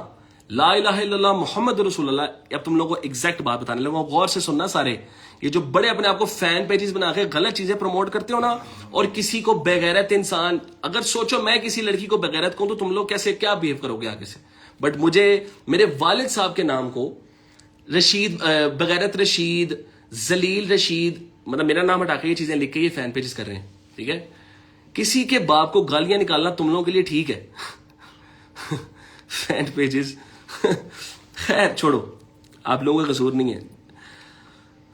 ला इलाहा इल्लल्लाह मोहम्मद रसूलुल्लाह, अब तुम लोगों को एग्जैक्ट बात बताने लगा, गौर से सुनना सारे। ये जो बड़े अपने आप को फैन पेजेस बना के गलत चीजें प्रमोट करते हो ना, और किसी को बेगैरत इंसान, अगर सोचो मैं किसी लड़की को बेगैरत कहूं तो तुम लोग कैसे क्या बिहेव करोगे आगे से। बट मुझे मेरे वालिद साहब के नाम को रशीद, बेगैरत रशीद, जलील रशीद, मतलब मेरा नाम हटा के ये चीजें लिख के ये फैन पेजेस कर रहे हैं, ठीक है। किसी के बाप को गालियां निकालना तुम लोगों के लिए ठीक है फैन पेजेस खैर छोड़ो, आप लोगों का कसूर नहीं है,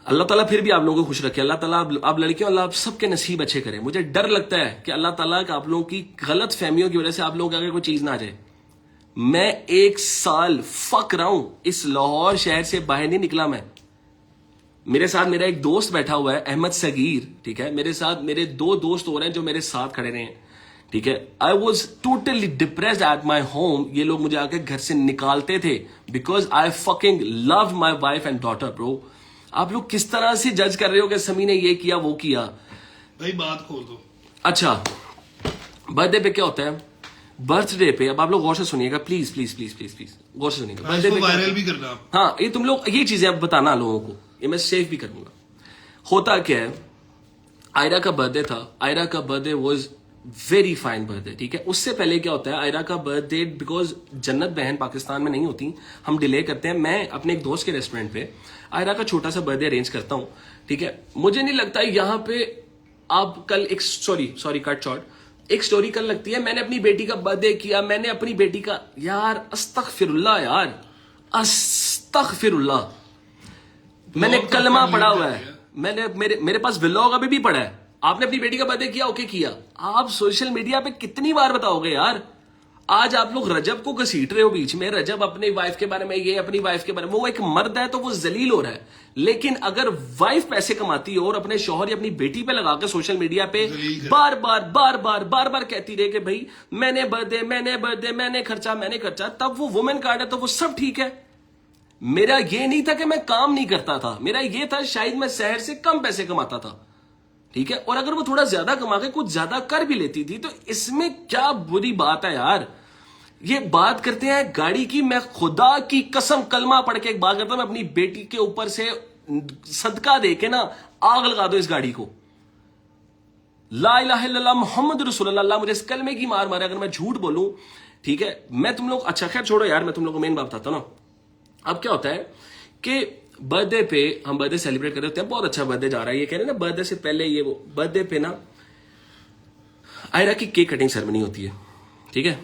अल्लाह ताला फिर भी आप लोगों को खुश रखे। अल्लाह ताला आप लड़कियों, अल्लाह आप सबके नसीब अच्छे करे। मुझे डर लगता है कि अल्लाह ताला का आप लोगों की गलत फहमियों की वजह से आप लोगों के आगे कोई चीज ना आ जाए। मैं 1 साल फक रहा हूं, इस लाहौर शहर से बाहर नहीं निकला मैं। मेरे साथ मेरा एक दोस्त बैठा हुआ है, अहमद सगीर, ठीक है, मेरे साथ मेरे 2 दोस्त हो रहे हैं जो मेरे साथ खड़े रहे हैं, ठीक है। I was totally depressed at my home, ये लोग मुझे आके घर से निकालते थे because I fucking love my wife and daughter. Bro आप लोग किस तरह से जज कर रहे हो कि समी ने ये किया वो किया। भाई बात खोल दो। अच्छा, बर्थडे पे क्या होता है? बर्थडे पे, अब आप लोग गौर से सुनिएगा, please please please please please गौर से सुनिएगा। बर्थडे पे वायरल भी करना आप। हाँ, ये तुम लोग ये चीजें अब बताना लोगों को, ये मैं सेव भी करूंगा। होता क्या है, आयरा का बर्थडे था। आयरा का birthday was very fine birthday, ठीक है। उससे पहले क्या होता है, आयरा का बर्थडे, बिकॉज जन्नत बहन पाकिस्तान में नहीं होती, हम डिले करते हैं। मैं अपने एक दोस्त के रेस्टोरेंट पे आयरा का छोटा सा बर्थडे अरेंज करता हूँ, ठीक है। मुझे नहीं लगता यहाँ पे आप कल एक सॉरी कट शॉर्ट, एक स्टोरी कल लगती है, मैंने अपनी बेटी का बर्थडे किया, मैंने अपनी बेटी का, यार अस्तगफिरुल्लाह, यार अस्तगफिरुल्लाह, मैंने कलमा पढ़ा हुआ है, मैंने मेरे पास व्लॉग अभी भी पढ़ा है। आपने अपनी बेटी का बर्थडे किया, ओके किया, आप सोशल मीडिया पे कितनी बार बताओगे यार? आज आप लोग रजब को घसीट रहे हो बीच में, रजब अपनी वाइफ के बारे में, ये अपनी वाइफ के बारे में, वो एक मर्द है तो वो जलील हो रहा है। लेकिन अगर वाइफ पैसे कमाती हो और अपने शौहर या अपनी बेटी पे लगा के सोशल मीडिया पे बार बार कहती रहे कि भाई मैंने बर्थडे, मैंने खर्चा, तब वो वुमेन कार्ड है तो वो सब ठीक है। मेरा ये नहीं था कि मैं काम नहीं करता था, मेरा ये था शायद मैं शहर से कम पैसे कमाता था, ठीक है। और अगर वो थोड़ा ज्यादा कमा के कुछ ज्यादा कर भी लेती थी तो इसमें क्या बुरी बात है यार? ये बात करते हैं गाड़ी की, मैं खुदा की कसम कलमा पढ़ के एक बात करता हूं, मैं अपनी बेटी के ऊपर से सदका दे के ना आग लगा दो इस गाड़ी को। ला इलाहा इल्लल्लाह मुहम्मद रसूलुल्लाह, मुझे इस कलमे की मार मारे अगर मैं झूठ बोलूं, ठीक है। मैं तुम लोग, अच्छा खैर छोड़ो यार, मैं तुम लोग को मेन बात बताता हूं ना। अब क्या होता है कि बर्थडे पे हम बर्थडे सेलिब्रेट कर रहे होते हैं, बहुत अच्छा बर्थडे जा रहा है, ये कह रहे हैं ना बर्थडे से पहले ये वो, बर्थडे पे ना आयरा की केक कटिंग सेरेमनी होती है, ठीक है।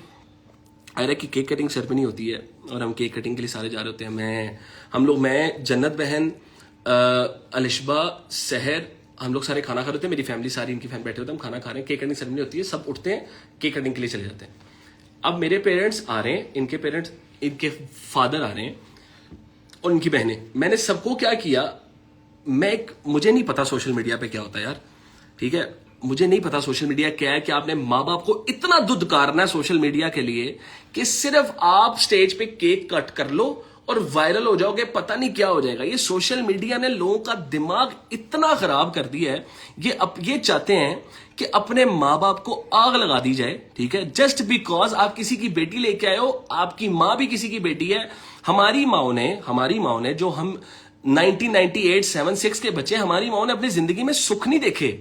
आयरा की केक कटिंग सेरेमनी होती है और हम केक कटिंग के लिए सारे जा रहे होते हैं। मैं जन्नत बहन, अलिशबा, सहर, हम लोग सारे खाना खा रहे होते हैं, मेरी फैमिली सारी, इनकी फैमिली बैठे होते हैं, हम खाना खा रहे हैं, केक कटिंग सेरेमनी होती है, सब उठते हैं, केक कटिंग के लिए चले जाते हैं। अब मेरे पेरेंट्स आ रहे हैं, इनके पेरेंट्स, इनके फादर आ रहे हैं और इनकी बहनें। मैंने सबको क्या किया, मुझे नहीं पता सोशल मीडिया पे क्या होता है यार, ठीक है। मुझे नहीं पता सोशल मीडिया क्या है कि आपने माँ बाप को इतना दुदकारना है सोशल मीडिया के लिए कि सिर्फ आप स्टेज पे केक कट कर लो और वायरल हो जाओगे, पता नहीं क्या हो जाएगा। ये सोशल मीडिया ने लोगों का दिमाग इतना खराब कर दिया है, ये चाहते हैं कि अपने माँ बाप को आग लगा दी जाए, ठीक है, जस्ट बिकॉज आप किसी की बेटी लेके आए हो। आपकी माँ भी किसी की बेटी है। हमारी माओ ने जो हम 1998, 76 के बच्चे, हमारी माओ ने अपनी जिंदगी में सुख नहीं देखे।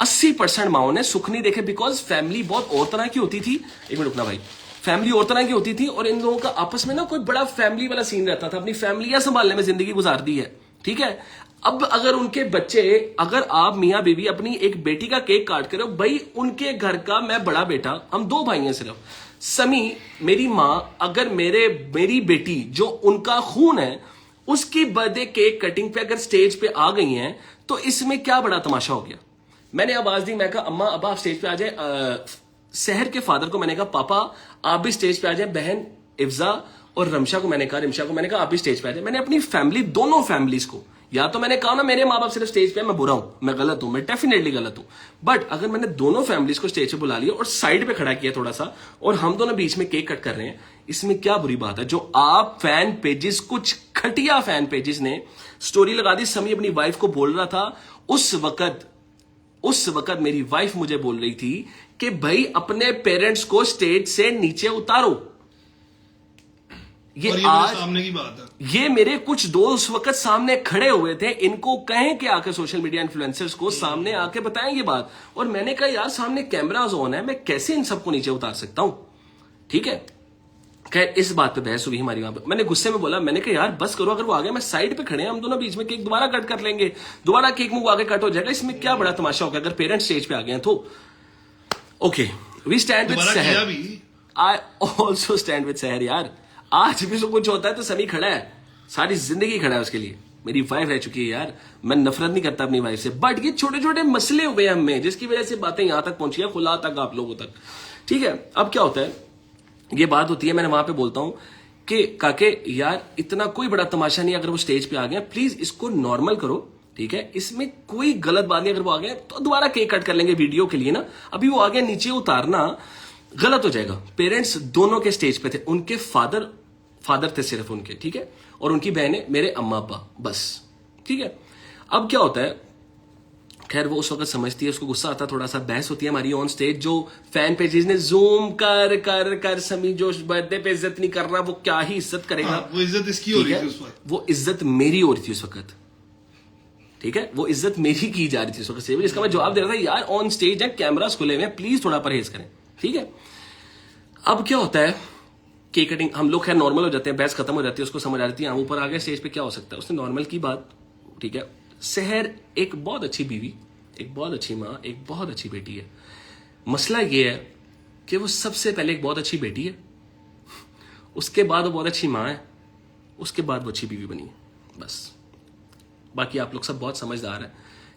80% माओ ने सुख नहीं देखे, बिकॉज फैमिली बहुत और तरह की होती थी। एक मिनट रुकना भाई, फैमिली और तरह की होती थी और इन लोगों का आपस में ना कोई बड़ा फैमिली वाला सीन रहता था, अपनी फैमिलियां संभालने में जिंदगी गुजार दी है, ठीक है। अब अगर उनके बच्चे, अगर आप मियां बीवी अपनी एक बेटी का केक काट कर, भाई उनके घर का मैं बड़ा बेटा, हम 2 भाई हैं सिर्फ, समी मेरी माँ, अगर मेरी बेटी जो उनका खून है उसकी बर्थडे केक कटिंग पे अगर स्टेज पे आ गई हैं तो इसमें क्या बड़ा तमाशा हो गया। मैंने आवाज दी, मैं कहा अम्मा अब आप स्टेज पे आ जाए। शहर के फादर को मैंने कहा पापा आप भी स्टेज पे आ जाए। बहन इफ्जा और रिमशा को मैंने कहा आप भी स्टेज पे आ जाए। मैंने अपनी फैमिली, दोनों फैमिलीज को, या तो मैंने कहा ना मेरे माँ बाप सिर्फ स्टेज पे, मैं बुरा हूं, मैं गलत हूं, मैं डेफिनेटली गलत हूं, बट अगर मैंने दोनों फैमिलीज को स्टेज पे बुला लिया और साइड पे खड़ा किया थोड़ा सा, और हम दोनों बीच में केक कट कर रहे हैं, इसमें क्या बुरी बात है? जो आप फैन पेजेस, कुछ खटिया फैन पेजेस ने स्टोरी लगा दी, समी अपनी वाइफ को बोल रहा था, उस वक्त मेरी वाइफ मुझे बोल रही थी कि भाई अपने पेरेंट्स को स्टेज से नीचे उतारो। ये आज सामने की बात है, ये मेरे कुछ दोस्त वक्त सामने खड़े हुए थे, इनको कहें कि आके सोशल मीडिया इन्फ्लुएंसर्स को सामने आके बताएं ये बात। और मैंने कहा यार सामने कैमरास ऑन है, मैं कैसे इन सबको नीचे उतार सकता हूं, ठीक है। खैर इस बात पे बहस हुई हमारी वहां पे। मैंने गुस्से में बोला, मैंने कहा यार बस करो, अगर वो आ गया मैं साइड पे खड़े हैं, हम दोनों बीच में केक दोबारा कट कर लेंगे, दोबारा केक मुंह आगे कट हो जाएगा, इसमें क्या बड़ा तमाशा होगा अगर पेरेंट्स स्टेज पे आ गए तो। ओके, वी स्टैंड विद सहर, आई ऑल्सो स्टैंड विद सहर। यार आज भी जो कुछ होता है तो सनी खड़ा है, सारी जिंदगी खड़ा है उसके लिए। मेरी वाइफ रह चुकी है यार, मैं नफरत नहीं करता अपनी वाइफ से, बट ये छोटे छोटे मसले हुए हम में जिसकी वजह से बातें यहां तक पहुंची है, खुला तक आप लोगों तक, ठीक है। अब क्या होता है, ये बात होती है, मैंने वहां पे बोलता हूं कि काके यार इतना कोई बड़ा तमाशा नहीं, अगर वो स्टेज पे आ गए प्लीज इसको नॉर्मल करो, ठीक है। इसमें कोई गलत बात नहीं, अगर वो आ गए तो दोबारा केक कट कर लेंगे वीडियो के लिए ना, अभी वो आ गए नीचे उतारना गलत हो जाएगा। पेरेंट्स दोनों के स्टेज पे थे, उनके फादर थे सिर्फ उनके, ठीक है, और उनकी बहनें मेरे अम्मा अब्बा, बस, ठीक है। अब क्या होता है, खैर वो उस वक्त समझती है, उसको गुस्सा आता है, थोड़ा सा बहस होती है हमारी ऑन स्टेज। जो फैन पेजेस ने जूम कर कर कर समी जो बर्थडे पे इज्जत नहीं कर रहा वो क्या ही इज्जत करेगा। हाँ, वो इज्जत इसकी हो ठीक रही थी है? उस वक्त। वो इज्जत मेरी हो रही थी उस वक्त, ठीक है, वो इज्जत मेरी की जा रही थी उस वक्त से, जिसका मैं जवाब दे रहा था यार ऑन स्टेज है, कैमरास खुले हुए हैं, प्लीज थोड़ा परहेज करें, ठीक है। अब क्या होता है, केक कटिंग हम लोग खैर नॉर्मल हो जाते हैं, बहस खत्म हो जाती है, उसको समझ आ जाती है हम ऊपर आ गए स्टेज पे, क्या हो सकता है, उसने नॉर्मल की बात, ठीक है। सहर एक बहुत अच्छी बीवी, एक बहुत अच्छी माँ, एक बहुत अच्छी बेटी है। मसला ये है कि वो सबसे पहले एक बहुत अच्छी बेटी है, उसके बाद वो बहुत अच्छी माँ है, उसके बाद वो अच्छी बीवी बनी है, बस। बाकी आप लोग सब बहुत समझदार हैं,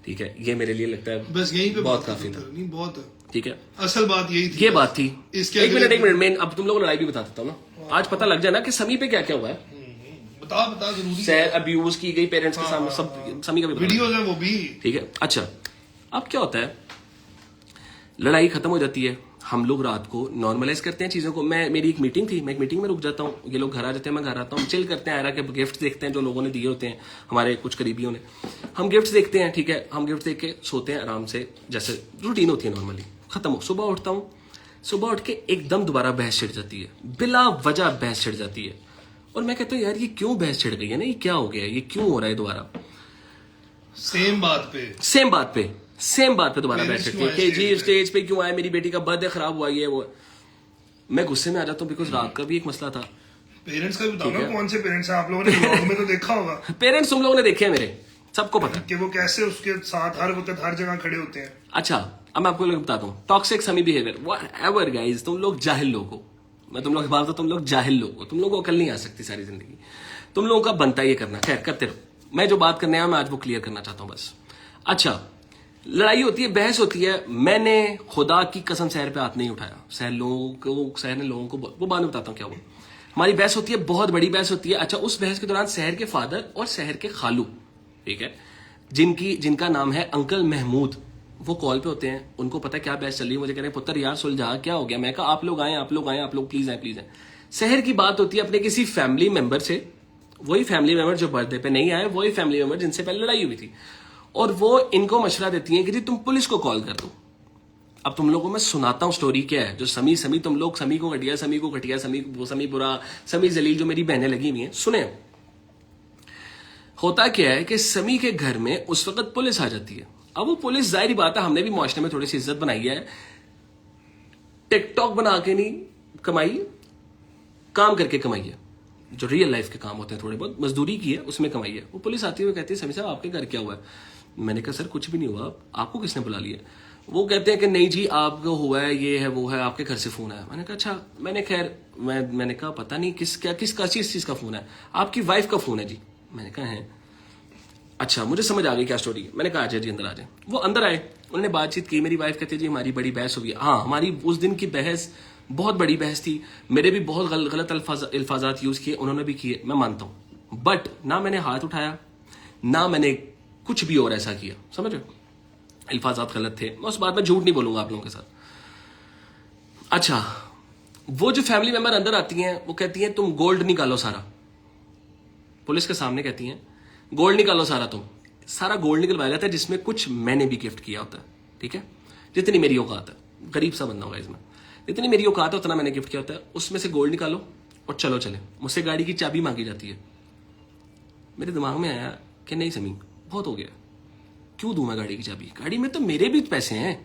ठीक है, ये मेरे लिए लगता है बस यहीं पे बहुत बात काफी था, नहीं, बहुत है। ठीक है। असल बात यही थी, ये बात थी। इसके एक मिनट मैं अब तुम लोगों को लड़ाई भी बता देता हूँ ना, आज पता लग जाए ना कि समी पे क्या क्या हुआ है। बता जरूरी सैर अब्यूज की गई पेरेंट्स के सामने, सब समी का भी पता लग वीडियोज है वो भी। ठीक है। अच्छा, अब क्या होता है, लड़ाई खत्म हो जाती है, हम लोग रात को नॉर्मलाइज करते हैं चीजों को। मेरी एक मीटिंग थी, मैं एक मीटिंग में रुक जाता हूँ, ये लोग घर आ जाते हैं, मैं घर आता हूँ, चिल करते हैं, आयरा के गिफ्ट देखते हैं जो लोगों ने दिए होते हैं, हमारे कुछ करीबियों ने, हम गिफ्ट देखते हैं, ठीक है, हम गिफ्ट देख के सोते हैं आराम से, जैसे रूटीन होती है नॉर्मली। खत्म हो, सुबह उठता हूँ, सुबह उठ के एकदम दोबारा बहस छिड़ जाती है, बिला वजह बहस छिड़ जाती है, और मैं कहता हूँ यार ये क्यों बहस छिड़ गई है ना, ये क्या हो गया है, ये क्यों हो रहा है दोबारा, सेम बात पे दोबारा बैठ सकते हैं कि जी स्टेज पे क्यों आए, मेरी बेटी का बर्थडे खराब हुआ, ये वो। मैं गुस्से में आ जाता हूँ, बिकॉज रात का भी एक मसला था। पेरेंट्स का भी बताओ ना, कौन से पेरेंट्स हैं आप लोगों ने ब्लॉग में तो देखा होगा। पेरेंट्स तुम लोगों ने देखे हैं मेरे, सबको पता है कि वो कैसे उसके साथ हर वक्त हर जगह खड़े होते हैं। अच्छा, अब मैं आपको बताता हूँ, टॉक्सिक समी बिहेवियर, व्हाटएवर गाइस, तुम लोग जाहिल लोग हो, मैं तुम लोग की बात, तुम लोग जाहिल लोग हो, तुम लोगों को अकल नहीं आ सकती सारी जिंदगी, तुम लोगों का बनता ये करना, खैर करते रहो। मैं जो बात करने आया मैं आज वो क्लियर करना चाहता हूँ बस। अच्छा, लड़ाई होती है, बहस होती है, मैंने खुदा की कसम सहर पे हाथ नहीं उठाया, सहर ने लोगों को वो बाद में बताता हूँ क्या हुआ। हमारी बहस होती है, बहुत बड़ी बहस होती है। अच्छा, उस बहस के दौरान सहर के फादर और सहर के खालू, ठीक है, जिनका नाम है अंकल महमूद, वो कॉल पे होते हैं, उनको पता है क्या बहस चल रही है, मुझे कह रहे हैं पुत्र यार सुलझा, क्या हो गया। मैं कहा आप लोग आए, आप लोग प्लीज आए। सहर की बात होती है अपने किसी फैमिली मेंबर से, वही फैमिली मेंबर जो बर्थडे पे नहीं आए, वही फैमिली मेंबर जिनसे पहले लड़ाई हुई थी, और वो इनको मशवरा देती हैं कि जी तुम पुलिस को कॉल कर दो। अब तुम लोगों को मैं सुनाता हूं स्टोरी क्या है, जो समी तुम लोग समी को घटिया, समी बुरा, समी जलील, जो मेरी बहनें लगी हुई हैं, सुने। होता क्या है कि समी के घर में उस वक्त पुलिस आ जाती है। अब वो पुलिस, जाहिर बात है, हमने भी मुआशरे में थोड़ी सी इज्जत बनाई है, टिकटॉक बना के नहीं कमाई, काम करके कमाई है, जो रियल लाइफ के काम होते हैं, थोड़े बहुत मजदूरी की है, उसमें कमाई है। वो पुलिस आती है, वो कहती है समी साहब आपके घर क्या हुआ है। मैंने कहा सर कुछ भी नहीं हुआ, आपको किसने बुला लिया। वो कहते हैं कि नहीं जी आपको हुआ है, ये है वो है, आपके घर से फोन आया। मैंने कहा अच्छा, मैंने कहा पता नहीं किस चीज का फोन है, आपकी वाइफ का फोन है जी। मैंने कहा है, अच्छा मुझे समझ आ गई क्या स्टोरी है। मैंने कहा आ जाए जी अंदर आ जाए। वो अंदर आए, उन्होंने बातचीत की, मेरी वाइफ कहती है जी हमारी बड़ी बहस हुई है। हाँ, हमारी उस दिन की बहस बहुत बड़ी बहस थी, मेरे भी बहुत गलत अल्फाजात यूज किए, उन्होंने भी किए, मैं मानता हूं, बट ना मैंने हाथ उठाया, ना मैंने कुछ भी और ऐसा किया, समझ रहे हो, अल्फाजात गलत थे, मैं उस बात में झूठ नहीं बोलूंगा आप लोगों के साथ। अच्छा, वो जो फैमिली मेंबर अंदर आती हैं, वो कहती हैं तुम गोल्ड निकालो सारा, पुलिस के सामने कहती हैं गोल्ड निकालो सारा, तुम सारा गोल्ड निकलवाया जाता है, जिसमें कुछ मैंने भी गिफ्ट किया होता है, ठीक है, जितनी मेरी औकात है, गरीब सा बंदा होगा इसमें, जितनी मेरी औकात है उतना मैंने गिफ्ट किया होता है, उसमें से गोल्ड निकालो और चलो चले। मुझसे गाड़ी की चाबी मांगी जाती है। मेरे दिमाग में आया कि नहीं समी, बहुत हो गया, क्यों दूं मैं गाड़ी की चाबी, गाड़ी में तो मेरे भी पैसे हैं,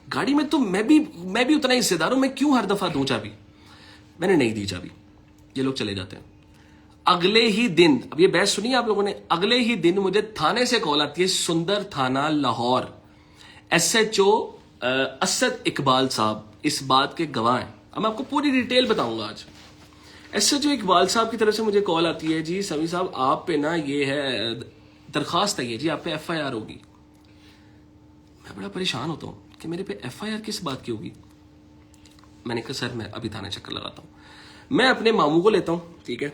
गाड़ी में तो मैं भी उतना हिस्सेदार हूं, मैं क्यों हर दफा दूं चाबी। मैंने नहीं दी चाबी, ये लोग चले जाते हैं। अगले ही दिन, अब ये बहस सुनिए आप लोगों ने, अगले ही दिन मुझे थाने से कॉल आती है, सुंदर थाना लाहौर, SHO असद इकबाल साहब इस बात के गवाह हैं। अब मैं आपको पूरी डिटेल बताऊंगा आज। SHO इकबाल साहब की तरफ से मुझे कॉल आती है, जी समी साहब आप पे ना ये है दरखास्त है, जी आप पे FIR होगी। मैं बड़ा परेशान होता हूँ कि मेरे पे FIR किस बात की होगी। मैंने कहा सर मैं अभी थाने चक्कर लगाता हूँ। मैं अपने मामू को लेता हूँ, ठीक है,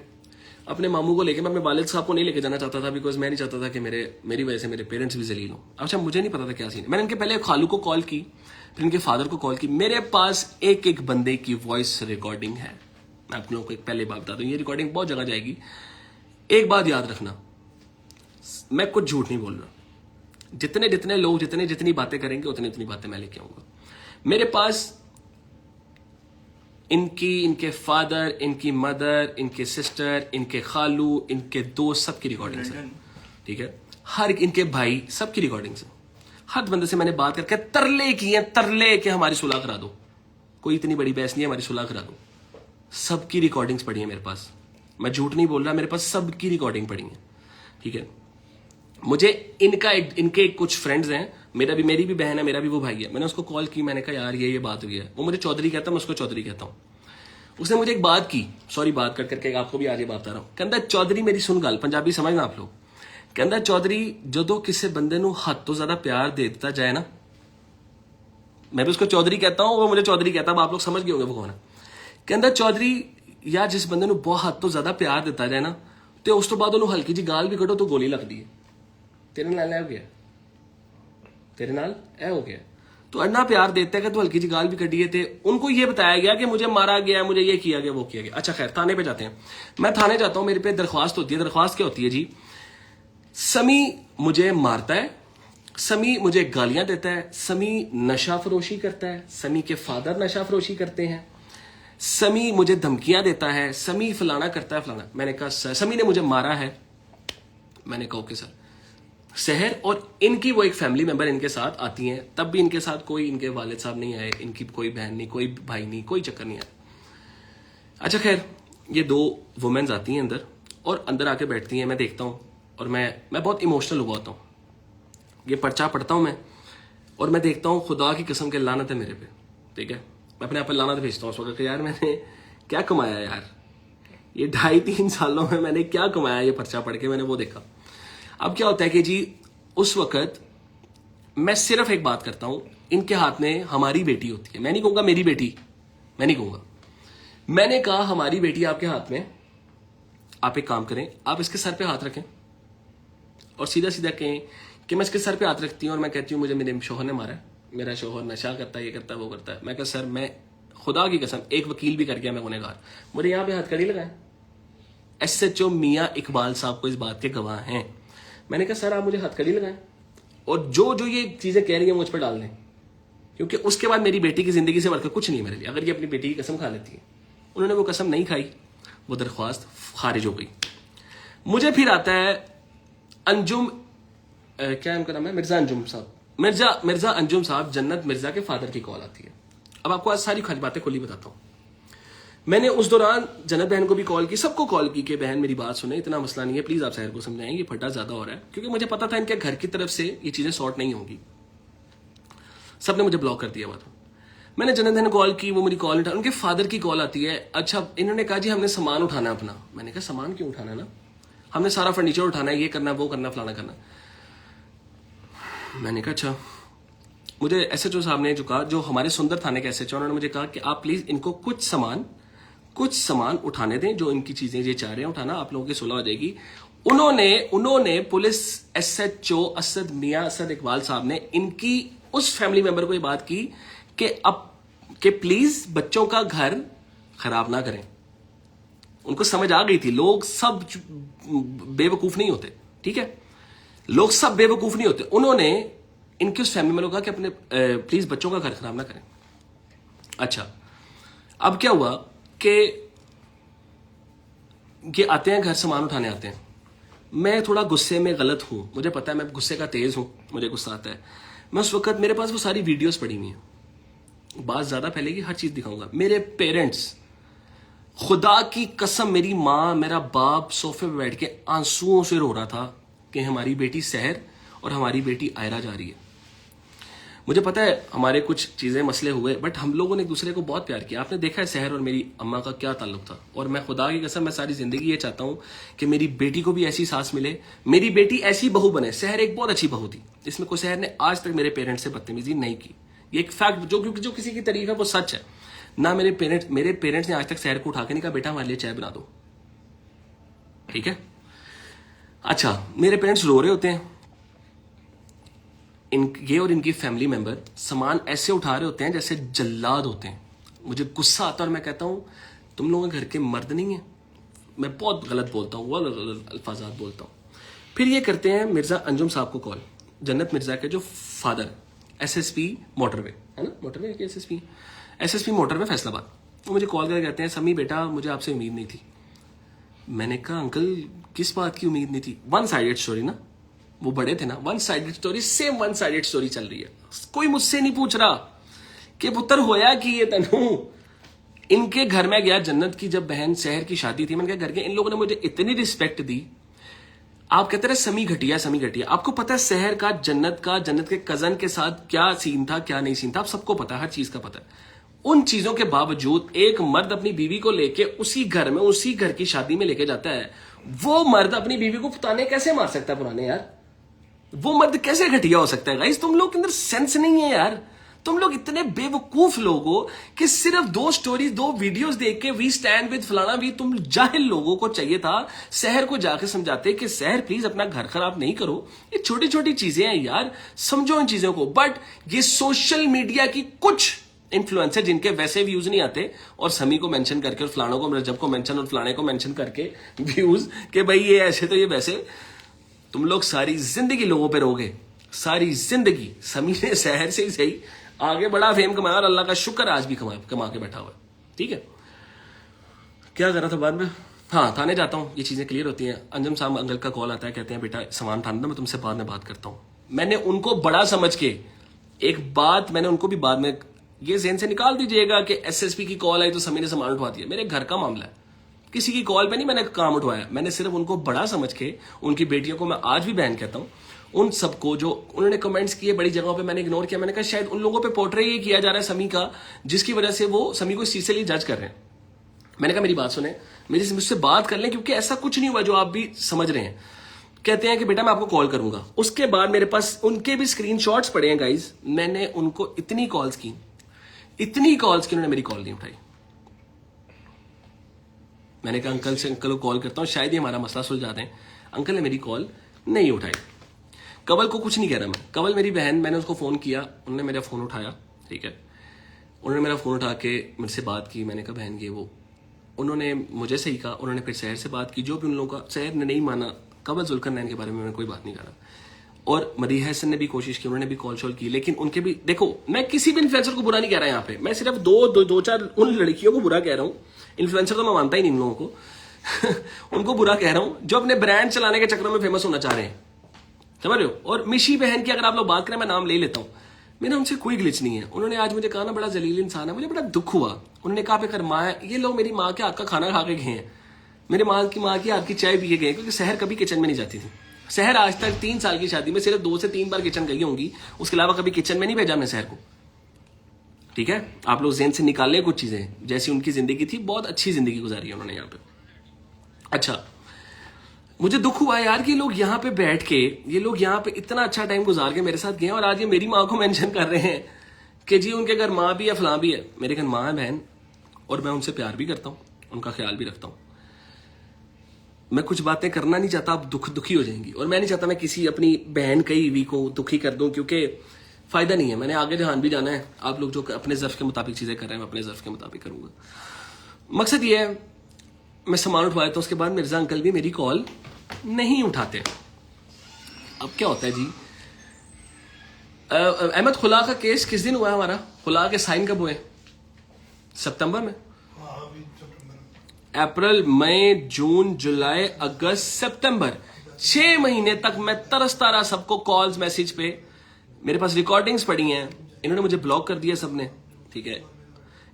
अपने मामू को लेके, मैं अपने वालिद साहब को नहीं लेके जाना चाहता था, बिकॉज मैं नहीं चाहता था कि मेरी वजह से मेरे पेरेंट्स भी जलील हों। अच्छा, मुझे नहीं पता था क्या सीन है। मैंने इनके पहले खालू को कॉल की, फिर इनके फादर को कॉल की। मेरे पास एक बंदे की वॉइस रिकॉर्डिंग है। मैं आप लोगों को एक पहले बात बता दूं, ये रिकॉर्डिंग बहुत जगह जाएगी। एक बात याद रखना, मैं कुछ झूठ नहीं बोल रहा, जितने जितने लोग जितनी बातें करेंगे उतनी बातें मैं लेके आऊंगा। मेरे पास इनके फादर, इनकी मदर, इनके सिस्टर, इनके खालू, इनके दोस्त, सबकी रिकॉर्डिंग्स है, ठीक है। हर इनके भाई सबकी रिकॉर्डिंग्स है। हर बंदे से मैंने बात करके तरले किए, तरले के हमारी सुलह करा दो, कोई इतनी बड़ी बहस नहीं है, हमारी सुलह करा दो। सबकी रिकॉर्डिंग्स पड़ी है मेरे पास, मैं झूठ नहीं बोल रहा, मेरे पास सबकी रिकॉर्डिंग पड़ी है, ठीक है। मुझे इनके कुछ फ्रेंड्स हैं, मेरी भी बहन है, मेरा भी वो भाई है। मैंने उसको कॉल की, मैंने कहा यार ये बात हुई है। वो मुझे चौधरी कहता है, मैं उसको चौधरी कहता हूँ। उसने मुझे एक बात की, सॉरी बात कर करके आपको भी आज ये बात बता रहा हूँ। कहता चौधरी मेरी सुन गल, पंजाबी समझना आप लोग। कहता चौधरी जदों किसी बंदे नूं हद तो ज्यादा प्यार दे दिता जाए ना, मैं भी उसको चौधरी कहता हूँ, वो मुझे चौधरी कहता है, आप लोग समझ गए होंगे वो कौन है। कहता चौधरी या जिस बंदे नूं बहुत हद तो ज्यादा प्यार दिता जाए ना, तो उस तो बाद उन्होंने हल्की जी गाल भी कटो तो गोली लगती है। तेरे नाल ऐ हो गया, तेरे नाल ऐ हो गया। तो अन्ना प्यार देता है कि तू हल्की जी गाल भी कटिए थे। उनको ये बताया गया कि मुझे मारा गया, मुझे ये किया गया, वो किया गया। अच्छा खैर, थाने पे जाते हैं। मैं थाने जाता हूं, मेरे पे दरख्वास्त होती है। दरख्वास्त क्या होती है जी? समी मुझे मारता है, समी मुझे गालियां देता है, समी नशा फरोशी करता है, समी के फादर नशा फरोशी करते हैं, समी मुझे धमकियां देता है, समी फलाना करता है फलाना। मैंने कहा सर समी ने मुझे मारा है। मैंने कहा ओके सर। शहर और इनकी वो एक फैमिली मेंबर इनके साथ आती हैं, तब भी इनके साथ कोई इनके वालिद साहब नहीं आए, इनकी कोई बहन नहीं, कोई भाई नहीं, कोई चक्कर नहीं आया। अच्छा खैर, ये 2 वुमेन्स आती हैं अंदर और अंदर आके बैठती हैं। मैं देखता हूँ और मैं बहुत इमोशनल हुआ होता हूँ। ये पर्चा पढ़ता हूँ मैं और मैं देखता हूँ खुदा की कसम के लानत है मेरे पे, ठीक है। मैं अपने आप पर लानत भेजता हूँ उस वक्त, यार मैंने क्या कमाया यार, ये 2.5-3 सालों में मैंने क्या कमाया। ये पर्चा पढ़ के मैंने वो देखा। अब क्या होता है कि जी उस वक्त मैं सिर्फ एक बात करता हूं, इनके हाथ में हमारी बेटी होती है। मैं नहीं कहूंगा मेरी बेटी, मैं नहीं कहूंगा, मैंने कहा हमारी बेटी आपके हाथ में। आप एक काम करें, आप इसके सर पे हाथ रखें और सीधा सीधा कहें कि मैं इसके सर पे हाथ रखती हूँ और मैं कहती हूँ मुझे मेरे शोहर ने मारा है, मेरा शोहर नशा करता है, ये करता है, वो करता है। मैं कहा सर, मैं खुदा की कसम, एक वकील भी कर गया मैं गुनहगार, मुझे यहां पे हथकड़ी लगाए। SHO मियां इकबाल साहब को इस बात के गवाह हैं। मैंने कहा सर आप मुझे हथकड़ी लगाएं और जो ये चीजें कह रही है मुझ पर डाल दें, क्योंकि उसके बाद मेरी बेटी की जिंदगी से बढ़कर कुछ नहीं है मेरे लिए। अगर ये अपनी बेटी की कसम खा लेती है, उन्होंने वो कसम नहीं खाई, वो दरख्वास्त खारिज हो गई। मुझे फिर आता है अंजुम, क्या उनका नाम है, मिर्जा अंजुम साहब, मिर्जा अंजुम साहब, जन्नत मिर्जा के फादर की कॉल आती है। अब आपको आज सारी बातें खुली बताता हूँ। मैंने उस दौरान जन्नत बहन को भी कॉल की, सबको कॉल की कि बहन मेरी बात सुने, इतना मसला नहीं है, प्लीज आप शहर को समझाएं, ये फटा ज्यादा हो रहा है। क्योंकि मुझे पता था इनके घर की तरफ से ये चीजें सॉर्ट नहीं होंगी। सबने मुझे ब्लॉक कर दिया हुआ था। मैंने जन्नत बहन को कॉल की, वो मेरी कॉल उठा, उनके फादर की कॉल आती है। अच्छा, इन्होंने कहा जी हमने सामान उठाना अपना। मैंने कहा सामान क्यों उठाना ना, हमने सारा फर्नीचर उठाना है, ये करना, वो करना, फलाना करना। मैंने कहा अच्छा। मुझे SHO साहब ने जो कहा, जो हमारे सुंदर थाने के SHO, उन्होंने मुझे कहा कि आप प्लीज इनको कुछ सामान उठाने दें, जो इनकी चीजें ये चाह रहे हैं उठाना, आप लोगों की सुलह हो जाएगी। उन्होंने पुलिस SHO असद मियां असद इकबाल साहब ने इनकी उस फैमिली मेंबर को ये बात की कि प्लीज बच्चों का घर खराब ना करें। उनको समझ आ गई थी, लोग सब बेवकूफ नहीं होते, ठीक है, लोग सब बेवकूफ नहीं होते। उन्होंने इनके उस फैमिली मेंबर को कहा कि अपने प्लीज बच्चों का घर खराब ना करें। अच्छा, अब क्या हुआ कि ये आते हैं घर, सामान उठाने आते हैं। मैं थोड़ा गुस्से में गलत हूं, मुझे पता है, मैं गुस्से का तेज हूं, मुझे गुस्सा आता है। मैं उस वक्त, मेरे पास वो सारी वीडियोस पड़ी हुई हैं, बात ज्यादा फैलेगी, हर चीज दिखाऊंगा। मेरे पेरेंट्स, खुदा की कसम, मेरी माँ मेरा बाप सोफे पे बैठ के आंसुओं से रो रहा था कि हमारी बेटी सहर और हमारी बेटी आयरा जा रही है। मुझे पता है हमारे कुछ चीजें मसले हुए, बट हम लोगों ने एक दूसरे को बहुत प्यार किया। आपने देखा है सहर और मेरी अम्मा का क्या ताल्लुक था। और मैं खुदा की कसम, मैं सारी जिंदगी ये चाहता हूं कि मेरी बेटी को भी ऐसी सास मिले, मेरी बेटी ऐसी बहू बने। सहर एक बहुत अच्छी बहू थी, इसमें कोई सहर ने आज तक मेरे पेरेंट्स से बदतमीजी नहीं की। ये एक फैक्ट जो किसी की तारीफ है वो सच है ना। मेरे पेरेंट्स ने आज तक सहर को उठा के नहीं कहा बेटा हमारे लिए चाय बना दो, ठीक है। अच्छा, मेरे पेरेंट्स रो रहे होते हैं, ये और इनकी फैमिली मेंबर सामान ऐसे उठा रहे होते हैं जैसे जल्लाद होते हैं। मुझे गुस्सा आता है और मैं कहता हूं तुम लोगों के घर के मर्द नहीं है। मैं बहुत गलत बोलता हूँ, वो अल्फाजात बोलता हूँ। फिर ये करते हैं मिर्जा अंजुम साहब को कॉल जन्नत मिर्जा के जो फादर एसएसपी मोटरवे है ना, मोटरवे के एसएसपी मोटरवे फैसलाबाद, वो मुझे कॉल करके कहते हैं समी बेटा मुझे आपसे उम्मीद नहीं थी। मैंने कहा अंकल किस बात की उम्मीद नहीं थी? वन साइडेड स्टोरी ना, वो बड़े थे ना, one sided story, same one sided story चल रही है। कोई मुझसे नहीं पूछ रहा कि पुत्र होया कि ये तनु। इनके घर में गया, जन्नत की जब बहन शहर की शादी थी, मैंने कहा घर के इन लोगों ने मुझे इतनी रिस्पेक्ट दी। आप कहते रहे समी घटिया समी घटिया, आपको पता है शहर का जन्नत के कजन के साथ क्या सीन था क्या नहीं सीन था, आप सबको पता है, हर चीज का पता है। उन चीजों के बावजूद एक मर्द अपनी बीवी को लेके उसी घर में उसी घर की शादी में लेके जाता है। वो मर्द अपनी बीवी को ताने कैसे मार सकता है पुराने यार? वो मर्द कैसे घटिया हो सकता है गाइस? तुम लोग के अंदर सेंस नहीं है यार। तुम लोग इतने बेवकूफ लोग हो कि सिर्फ 2 स्टोरीज 2 वीडियोस देख के वी स्टैंड विद फलाना भी, तुम जाहिल लोगों को चाहिए था शहर को जाके समझाते कि शहर प्लीज अपना घर खराब नहीं करो। ये छोटी छोटी चीजें हैं यार, समझो इन चीजों को। बट ये सोशल मीडिया की कुछ इन्फ्लुएंसर जिनके वैसे व्यूज नहीं आते और समी को मेंशन करके और फलानों को रजब को मेंशन और फलाने को मेंशन करके व्यूज कि भाई ये ऐसे तो ये वैसे, तुम लोग सारी जिंदगी लोगों पे रहोगे, सारी जिंदगी। समी ने शहर से ही सही आगे बड़ा फेम कमाया और अल्लाह का शुक्र आज भी कमा के बैठा हुआ है। ठीक है, क्या कर रहा था बाद में? हाँ, थाने जाता हूँ, ये चीजें क्लियर होती हैं। अंजम साहब अंकल का कॉल आता है, कहते हैं बेटा सामान थाने दो, मैं तुमसे बाद में बात करता हूँ। मैंने उनको बड़ा समझ के एक बात, मैंने उनको भी बाद में ये ज़हन से निकाल दीजिएगा कि एसएसपी की कॉल आई तो समी ने सामान उठवा दिया। मेरे घर का मामला है, किसी की कॉल पे नहीं मैंने काम उठवाया। मैंने सिर्फ उनको बड़ा समझ के, उनकी बेटियों को मैं आज भी बहन कहता हूँ, उन सबको जो उन्होंने कमेंट्स किए बड़ी जगहों पे मैंने इग्नोर किया। मैंने कहा शायद उन लोगों पे पोर्ट्रे ये किया जा रहा है समी का, जिसकी वजह से वो समी को इस चीज से लिए जज कर रहे हैं। मैंने कहा मेरी बात सुने, मुझसे बात कर लें, क्योंकि ऐसा कुछ नहीं हुआ जो आप भी समझ रहे हैं। कहते हैं कि बेटा मैं आपको कॉल करूंगा। उसके बाद मेरे पास उनके भी स्क्रीनशॉट्स पड़े हैं गाइज। मैंने उनको इतनी कॉल्स की उन्होंने मेरी कॉल नहीं उठाई। मैंने कहा अंकल को कॉल करता हूं, शायद ही हमारा मसला सुलझा दें। अंकल ने मेरी कॉल नहीं उठाई। कवल को कुछ नहीं कह रहा मैं, कवल मेरी बहन, मैंने उसको फोन किया, उन्होंने मेरा फोन उठाया। ठीक है, उन्होंने मेरा फोन उठा के मुझसे बात की। मैंने कहा बहन ये वो, उन्होंने मुझे सही कहा। उन्होंने फिर शहर से बात की, जो भी उन लोगों का, शहर ने नहीं माना। कवल जुल्करनैन के बारे में मैंने कोई बात नहीं करा। और मदीहा हसन ने भी कोशिश की, उन्होंने भी कॉल शॉल की, लेकिन उनके भी, देखो मैं किसी भी इन्फ्लुएंसर को बुरा नहीं कह रहा यहाँ पे, मैं सिर्फ दो चार उन लड़कियों को बुरा कह रहा हूँ। इन्फ्लुएंसर तो मैं मानता ही नहीं इन लोगों को उनको बुरा कह रहा हूँ जो अपने ब्रांड चलाने के चक्कर में फेमस होना चाह रहे हैं, समझ रहे हो। और मिशी बहन की अगर आप लोग बात करें, मैं नाम ले लेता हूँ, मेरा उनसे कोई ग्लिच नहीं है। उन्होंने आज मुझे कहा ना बड़ा जलील इंसान है, मुझे बड़ा दुख हुआ। उन्होंने कहा पे कर माँ है, ये लोग मेरी माँ के हाथ का खाना खा के गए हैं, मेरे माँ की हाथ की चाय पी के गए, क्योंकि शहर कभी किचन में नहीं जाती थी। शहर आज तक 3 साल की शादी में सिर्फ 2 से 3 बार किचन गई होंगी, उसके अलावा कभी किचन में नहीं भेजा मैं शहर को। ठीक है, आप लोग ज़हन से निकाल लें कुछ चीजें। जैसी उनकी जिंदगी थी, बहुत अच्छी जिंदगी गुजारी है उन्होंने यहाँ पे। अच्छा, मुझे दुख हुआ यार कि लोग यहाँ पे बैठ के, ये लोग यहाँ पे इतना अच्छा टाइम गुजार के मेरे साथ गए, और आज ये मेरी माँ को मेंशन कर रहे हैं कि जी उनके घर माँ भी है, फलां भी है। मेरे घर माँ है, बहन, और मैं उनसे प्यार भी करता हूँ, उनका ख्याल भी रखता हूँ। मैं कुछ बातें करना नहीं चाहता, आप दुखी हो जाएंगी, और मैं नहीं चाहता मैं किसी अपनी बहन कई वी को दुखी कर दूं, क्योंकि फायदा नहीं है। मैंने आगे जहान भी जाना है। आप लोग जो अपने ज़र्फ के मुताबिक चीजें कर रहे हैं, मैं अपने ज़र्फ के मुताबिक करूंगा। मकसद ये है, मैं सामान उठवाया तो उसके बाद मिर्जा अंकल भी मेरी कॉल नहीं उठाते। अब क्या होता है जी, अहमद खुला का केस किस दिन हुआ है हमारा? खुला के साइन कब हुए? सितंबर में, अप्रैल, मई, जून, जुलाई, अगस्त, सितंबर, 6 महीने तक मैं तरसता रहा सबको कॉल्स मैसेज पे। मेरे पास रिकॉर्डिंग्स पड़ी हैं। इन्होंने मुझे ब्लॉक कर दिया सबने। ठीक है,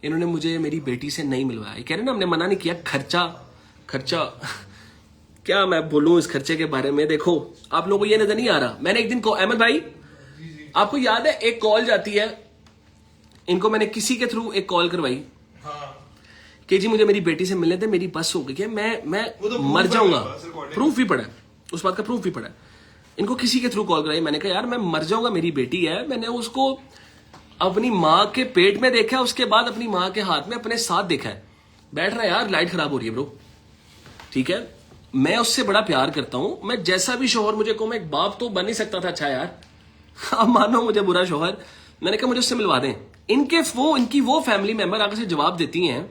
इन्होंने मुझे मेरी बेटी से नहीं मिलवाया। कह रहे ना हमने मना नहीं किया, खर्चा क्या मैं बोलूं इस खर्चे के बारे में। देखो आप लोगों को ये नजर नहीं आ रहा, मैंने एक दिन को अहमद भाई आपको याद है एक कॉल जाती है, इनको मैंने किसी के थ्रू एक कॉल करवाई कि जी मुझे मेरी बेटी से मिलने थे, मेरी बस हो गई है, मैं तो मर जाऊंगा। प्रूफ भी पड़ा है, उस बात का प्रूफ भी पड़ा है। इनको किसी के थ्रू कॉल कराई, मैंने कहा यार मैं मर जाऊंगा, मेरी बेटी है, मैंने उसको अपनी माँ के पेट में देखा, उसके बाद अपनी माँ के हाथ में अपने साथ देखा है। बैठ रहा है यार, लाइट खराब हो रही है ब्रो। ठीक है, मैं उससे बड़ा प्यार करता हूं। मैं जैसा भी शोहर मुझे को, मैं एक बाप तो बन नहीं सकता था अच्छा यार। अब मानो मुझे बुरा शोहर, मैंने कहा मुझे उससे मिलवा दें। इनकी वो फैमिली मेंबर आगे से जवाब देती हैं,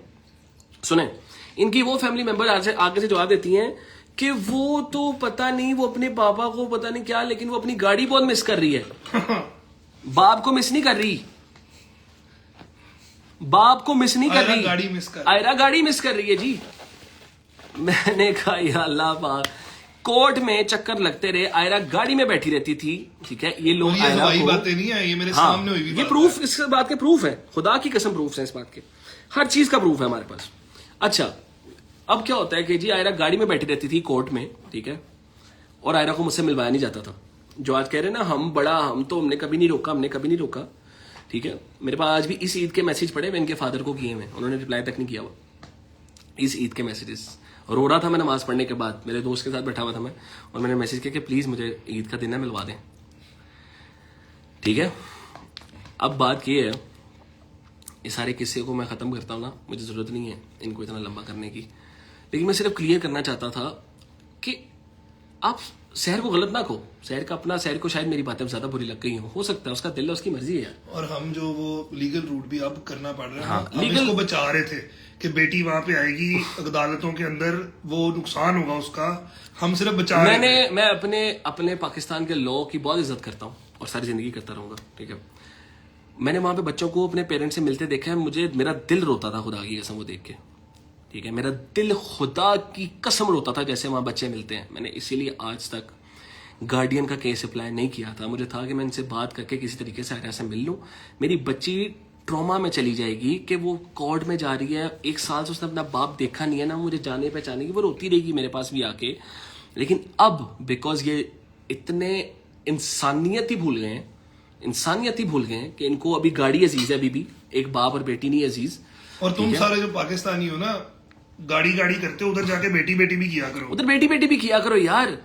सुने, इनकी वो फैमिली मेंबर आगे से जवाब देती हैं कि वो तो पता नहीं, वो अपने पापा को पता नहीं क्या, लेकिन वो अपनी गाड़ी बहुत मिस कर रही है। बाप को मिस नहीं कर रही, बाप को मिस नहीं कर रही, गाड़ी मिस कर आयरा गाड़ी मिस कर रही है जी। मैंने कहा या अल्लाह पाक, कोर्ट में चक्कर लगते रहे, आयरा गाड़ी में बैठी रहती थी, ठीक है। ये लोग आयरा को, बातें नहीं है, ये मेरे हाँ, सामने हुई ये प्रूफ, इस बात के प्रूफ है, खुदा की कसम प्रूफ है इस बात के, हर चीज का प्रूफ है हमारे पास। अच्छा, अब क्या होता है कि जी आयरा गाड़ी में बैठी रहती थी कोर्ट में, ठीक है, और आयरा को मुझसे मिलवाया नहीं जाता था। जो आज कह रहे हैं ना हम तो हमने कभी नहीं रोका, हमने कभी नहीं रोका, ठीक है। मेरे पास आज भी इस ईद के मैसेज पड़े, मैं इनके फादर को किए हैं, उन्होंने रिप्लाई तक नहीं किया हुआ, इस ईद के मैसेजेस। रो रहा था मैं नमाज पढ़ने के बाद, मेरे दोस्त के साथ बैठा हुआ था मैं, और मैंने मैसेज किया कि प्लीज मुझे ईद का दिन है, मिलवा दें, ठीक है। अब बात ये है, ये सारे किस्से को मैं खत्म करता हूँ ना, मुझे जरूरत नहीं है इनको इतना लंबा करने की, लेकिन मैं सिर्फ क्लियर करना चाहता था कि आप शहर को गलत ना कहो, शहर का अपना, शहर को शायद मेरी बातें ज्यादा बुरी लग गई हो सकता है, उसका दिल है, उसकी मर्जी है। और हम जो वो लीगल रूट भी अब करना पड़ रहा है, हाँ, हम इसको बचा रहे थे कि बेटी वहां पे आएगी अदालतों के अंदर, वो नुकसान होगा उसका, हम सिर्फ बचा रहे थे। मैं अपने पाकिस्तान के लॉ की बहुत इज्जत करता हूँ और सारी जिंदगी करता रहूंगा, ठीक है। मैंने वहां पे बच्चों को अपने पेरेंट्स से मिलते देखा है, मेरा दिल रोता था खुदा की कसम वो देख के, ठीक है। मेरा दिल खुदा की कसम रोता था जैसे वहां बच्चे मिलते हैं। मैंने इसीलिए आज तक गार्डियन का केस अप्लाई नहीं किया था। मुझे था कि मैं इनसे बात करके किसी तरीके से आयरा से मिल लूं। मेरी बच्ची ट्रॉमा में चली जाएगी कि वो कोर्ट में जा रही है, 1 साल से उसने अपना बाप देखा नहीं है ना, मुझे जाने पहचाने की, वो रोती रहेगी मेरे पास भी आके। लेकिन अब बिकॉज ये इतने इंसानियत ही भूल गए हैं कि इनको अभी गाड़ी अजीज है, अभी भी एक बाप और बेटी नहीं अजीज। और तुम सारे जो पाकिस्तानी हो ना, गाड़ी करते हो, उधर जाके बेटी भी किया करो, उधर बेटी भी किया करो यार।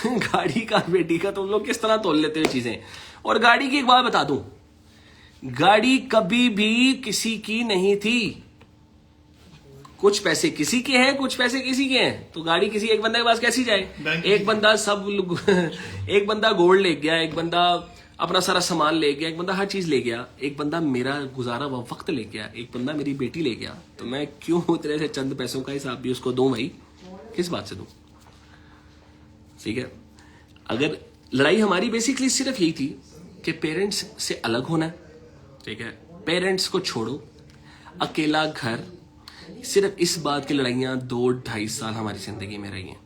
गाड़ी का बेटी का तुम लोग किस तरह तोल लेते हो चीजें। और गाड़ी की एक बात बता दूं, गाड़ी कभी भी किसी की नहीं थी। कुछ पैसे किसी के हैं, कुछ पैसे किसी के हैं, तो गाड़ी किसी एक बंदे के पास कैसी जाए। एक बंदा गोल्ड ले गया, एक बंदा अपना सारा सामान ले गया, एक बंदा हर चीज ले गया, एक बंदा मेरा गुजारा हुआ वक्त ले गया, एक बंदा मेरी बेटी ले गया। तो मैं क्यों उतरे से चंद पैसों का हिसाब भी उसको दूं भाई, किस बात से दूं, ठीक है। अगर लड़ाई हमारी बेसिकली सिर्फ यही थी कि पेरेंट्स से अलग होना है, ठीक है, पेरेंट्स को छोड़ो, अकेला घर, सिर्फ इस बात की लड़ाइयां 2-2.5 साल हमारी जिंदगी में रही हैं।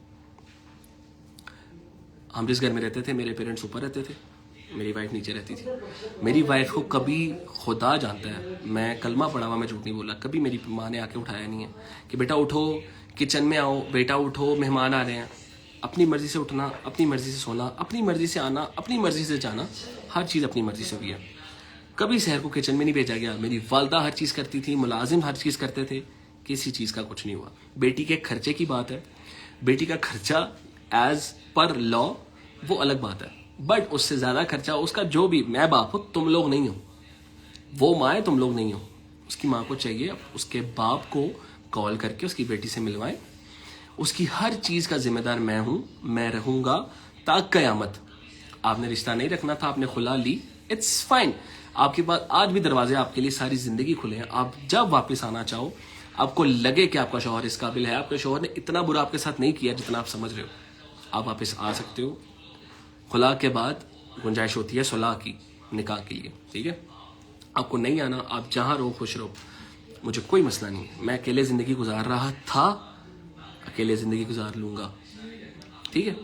हम जिस घर में रहते थे, मेरे पेरेंट्स ऊपर रहते थे, मेरी वाइफ नीचे रहती थी। मेरी वाइफ को कभी, खुदा जानता है, मैं कलमा पढ़ा हुआ, मैं झूठ नहीं बोला, कभी मेरी माँ ने आके उठाया नहीं है कि बेटा उठो, किचन में आओ, बेटा उठो, मेहमान आ रहे हैं। अपनी मर्जी से उठना, अपनी मर्जी से सोना, अपनी मर्जी से आना, अपनी मर्जी से जाना, हर चीज़ अपनी मर्जी से हुई है। कभी शहर को किचन में नहीं भेजा गया। मेरी वालदा हर चीज़ करती थी, मुलाजिम हर चीज़ करते थे, किसी चीज़ का कुछ नहीं हुआ। बेटी के खर्चे की बात है, बेटी का खर्चा एज पर लॉ वो अलग बात है, बट उससे ज़्यादा खर्चा उसका, जो भी, मैं बाप हूँ, तुम लोग नहीं हो, वो माँ है, तुम लोग नहीं हो। उसकी माँ को चाहिए उसके बाप को कॉल करके उसकी बेटी से मिलवाएं। उसकी हर चीज़ का जिम्मेदार मैं हूँ, मैं रहूँगा ताक क़यामत। आपने रिश्ता नहीं रखना था, आपने खुला ली, इट्स फाइन। आपके पास आज भी दरवाजे आपके लिए सारी जिंदगी खुले हैं। आप जब वापस आना चाहो, आपको लगे कि आपका शौहर इस काबिल है, आपके शौहर ने इतना बुरा आपके साथ नहीं किया जितना आप समझ रहे हो, आप वापस आ सकते हो। खुला के बाद गुंजाइश होती है सुलह की, निकाह के लिए, ठीक है। आपको नहीं आना, आप जहाँ रहो खुश रहो, मुझे कोई मसला नहीं है। मैं अकेले ज़िंदगी गुजार रहा था, अकेले ज़िंदगी गुजार लूँगा, ठीक है।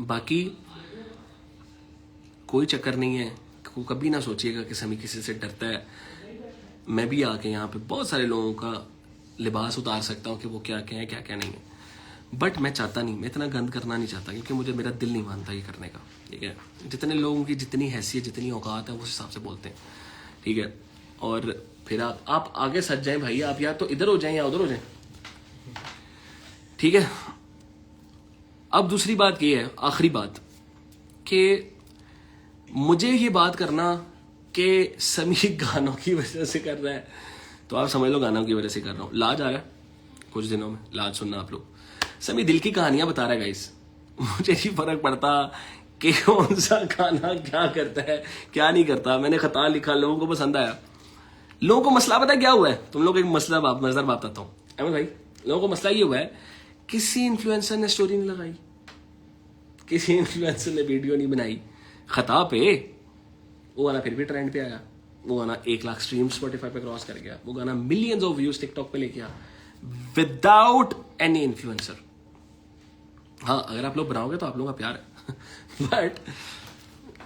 बाकी कोई चक्कर नहीं है, कभी ना सोचिएगा कि समी किसी से डरता है। मैं भी आके यहाँ पे बहुत सारे लोगों का लिबास उतार सकता हूँ कि वो क्या क्या है, क्या क्या नहीं है, बट मैं चाहता नहीं, मैं इतना गंद करना नहीं चाहता, क्योंकि मुझे, मेरा दिल नहीं मानता ये करने का, ठीक है। जितने लोगों की जितनी हैसियत, जितनी औकात है, उस हिसाब से बोलते हैं, ठीक है। और फिर आप आगे सज जाएं भाई, आप या तो इधर हो जाएं या उधर हो जाएं, ठीक है। अब दूसरी बात ये है, आखिरी बात, कि मुझे ये बात करना कि समी गानों की वजह से कर रहा है, तो आप समझ लो गानों की वजह से कर रहा हूँ। लाज आ रहा है कुछ दिनों में, लाज सुनना आप लोग। समी दिल की कहानियां बता रहा है गाइस, मुझे नहीं फर्क पड़ता कि कौन सा गाना क्या करता है क्या नहीं करता। मैंने खता लिखा, लोगों को पसंद आया। लोगों को मसला पता क्या हुआ है, तुम लोग एक मसला नजर बताता हूँ अहमद भाई। लोगों को मसला ये हुआ है किसी इन्फ्लुएंसर ने स्टोरी नहीं लगाई, किसी इन्फ्लुएंसर ने वीडियो नहीं बनाई। खता पे वो गाना फिर भी ट्रेंड पे आया, वो गाना 1 लाख स्ट्रीम स्पॉटिफाई पे क्रॉस कर गया, वो गाना मिलियंस ऑफ व्यूज टिकटॉक पे लेके आया विदाउट एनी इन्फ्लुएंसर। हाँ, अगर आप लोग बनाओगे तो आप लोगों का प्यार है बट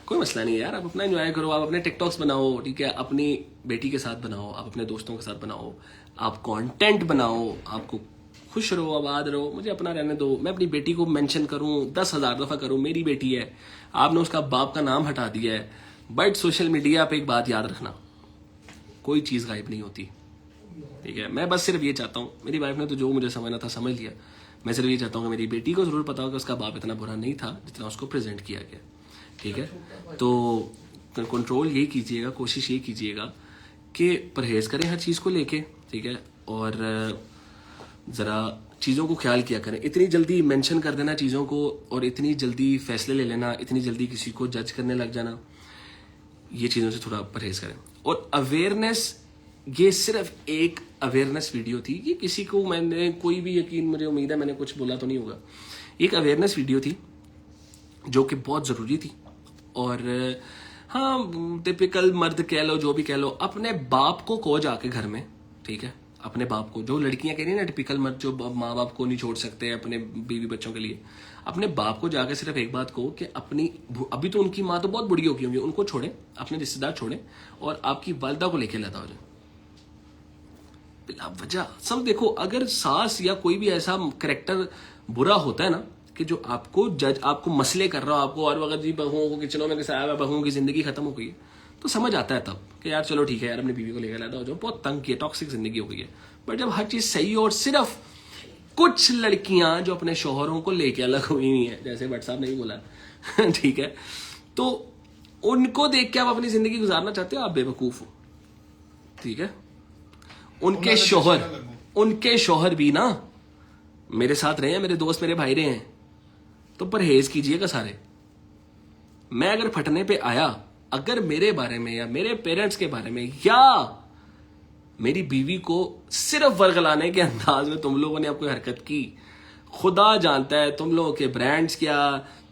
कोई मसला नहीं है यार, आप अपना एंजॉय करो, आप अपने टिकटॉक्स बनाओ, ठीक है, अपनी बेटी के साथ बनाओ, आप अपने दोस्तों के साथ बनाओ, आप कंटेंट बनाओ, आपको खुश रहो, आबाद रहो, मुझे अपना रहने दो। मैं अपनी बेटी को मेंशन करूं 10,000 दफा करूं, मेरी बेटी है, आपने उसका बाप का नाम हटा दिया है। बट सोशल मीडिया पे एक बात याद रखना, कोई चीज गायब नहीं होती, ठीक है। मैं बस सिर्फ ये चाहता हूँ, मेरी वाइफ ने तो जो मुझे समझना था समझ लिया, मैं सिर्फ ये चाहता हूँ कि मेरी बेटी को जरूर पता हो कि उसका बाप इतना बुरा नहीं था जितना उसको प्रेजेंट किया गया, ठीक है। तो कंट्रोल यही कीजिएगा, कोशिश ये कीजिएगा कि परहेज करें हर चीज़ को लेके, ठीक है, और ज़रा चीज़ों को ख्याल किया करें। इतनी जल्दी मेंशन कर देना चीज़ों को और इतनी जल्दी फैसले ले लेना, इतनी जल्दी किसी को जज करने लग जाना, ये चीज़ों से थोड़ा परहेज करें। और अवेयरनेस, ये सिर्फ एक अवेयरनेस वीडियो थी, ये किसी को मैंने कोई भी यकीन, मुझे उम्मीद है मैंने कुछ बोला तो नहीं होगा, एक अवेयरनेस वीडियो थी जो कि बहुत ज़रूरी थी। और हाँ, टिपिकल मर्द कह लो, जो भी कह लो, अपने बाप को कहो जाके घर में, ठीक है, अपने बाप को, जो लड़कियां कह रही है ना टिपिकल मर्द जो माँ बाप को नहीं छोड़ सकते अपने बीवी बच्चों के लिए, अपने बाप को जाके सिर्फ एक बात कहो कि अपनी, अभी तो उनकी माँ तो बहुत बुढ़ी होगी होंगी, उनको छोड़े, अपने रिश्तेदार छोड़े और आपकी वालदा को लेके लदा हो जाए बिला वजह। सब देखो, अगर सास या कोई भी ऐसा कैरेक्टर बुरा होता है ना कि जो आपको जज, आपको मसले कर रहा हो, आपको और वक्त जी बहुओं को किचनों में घिसाया हुआ, बहुओं की जिंदगी खत्म हो गई है, तो समझ आता है तब कि यार चलो ठीक है यार, अपनी बीवी को लेकर लाता हो जाओ, बहुत तंग की है, टॉक्सिक जिंदगी हो गई है। बट जब हर चीज सही हो और सिर्फ कुछ लड़कियां जो अपने शोहरों को लेके अलग हुई हुई है, जैसे भट्ट साहब ने भी बोला ठीक है, तो उनको देख के आप अपनी जिंदगी गुजारना चाहते हो, आप बेवकूफ हो, ठीक है। उनके शोहर भी ना मेरे साथ रहे हैं, मेरे दोस्त, मेरे भाई रहे हैं, तो परहेज कीजिएगा सारे। मैं अगर फटने पे आया, अगर मेरे बारे में या मेरे पेरेंट्स के बारे में या मेरी बीवी को सिर्फ वर्गलाने के अंदाज में तुम लोगों ने आपको हरकत की, खुदा जानता है तुम लोगों के ब्रांड्स क्या,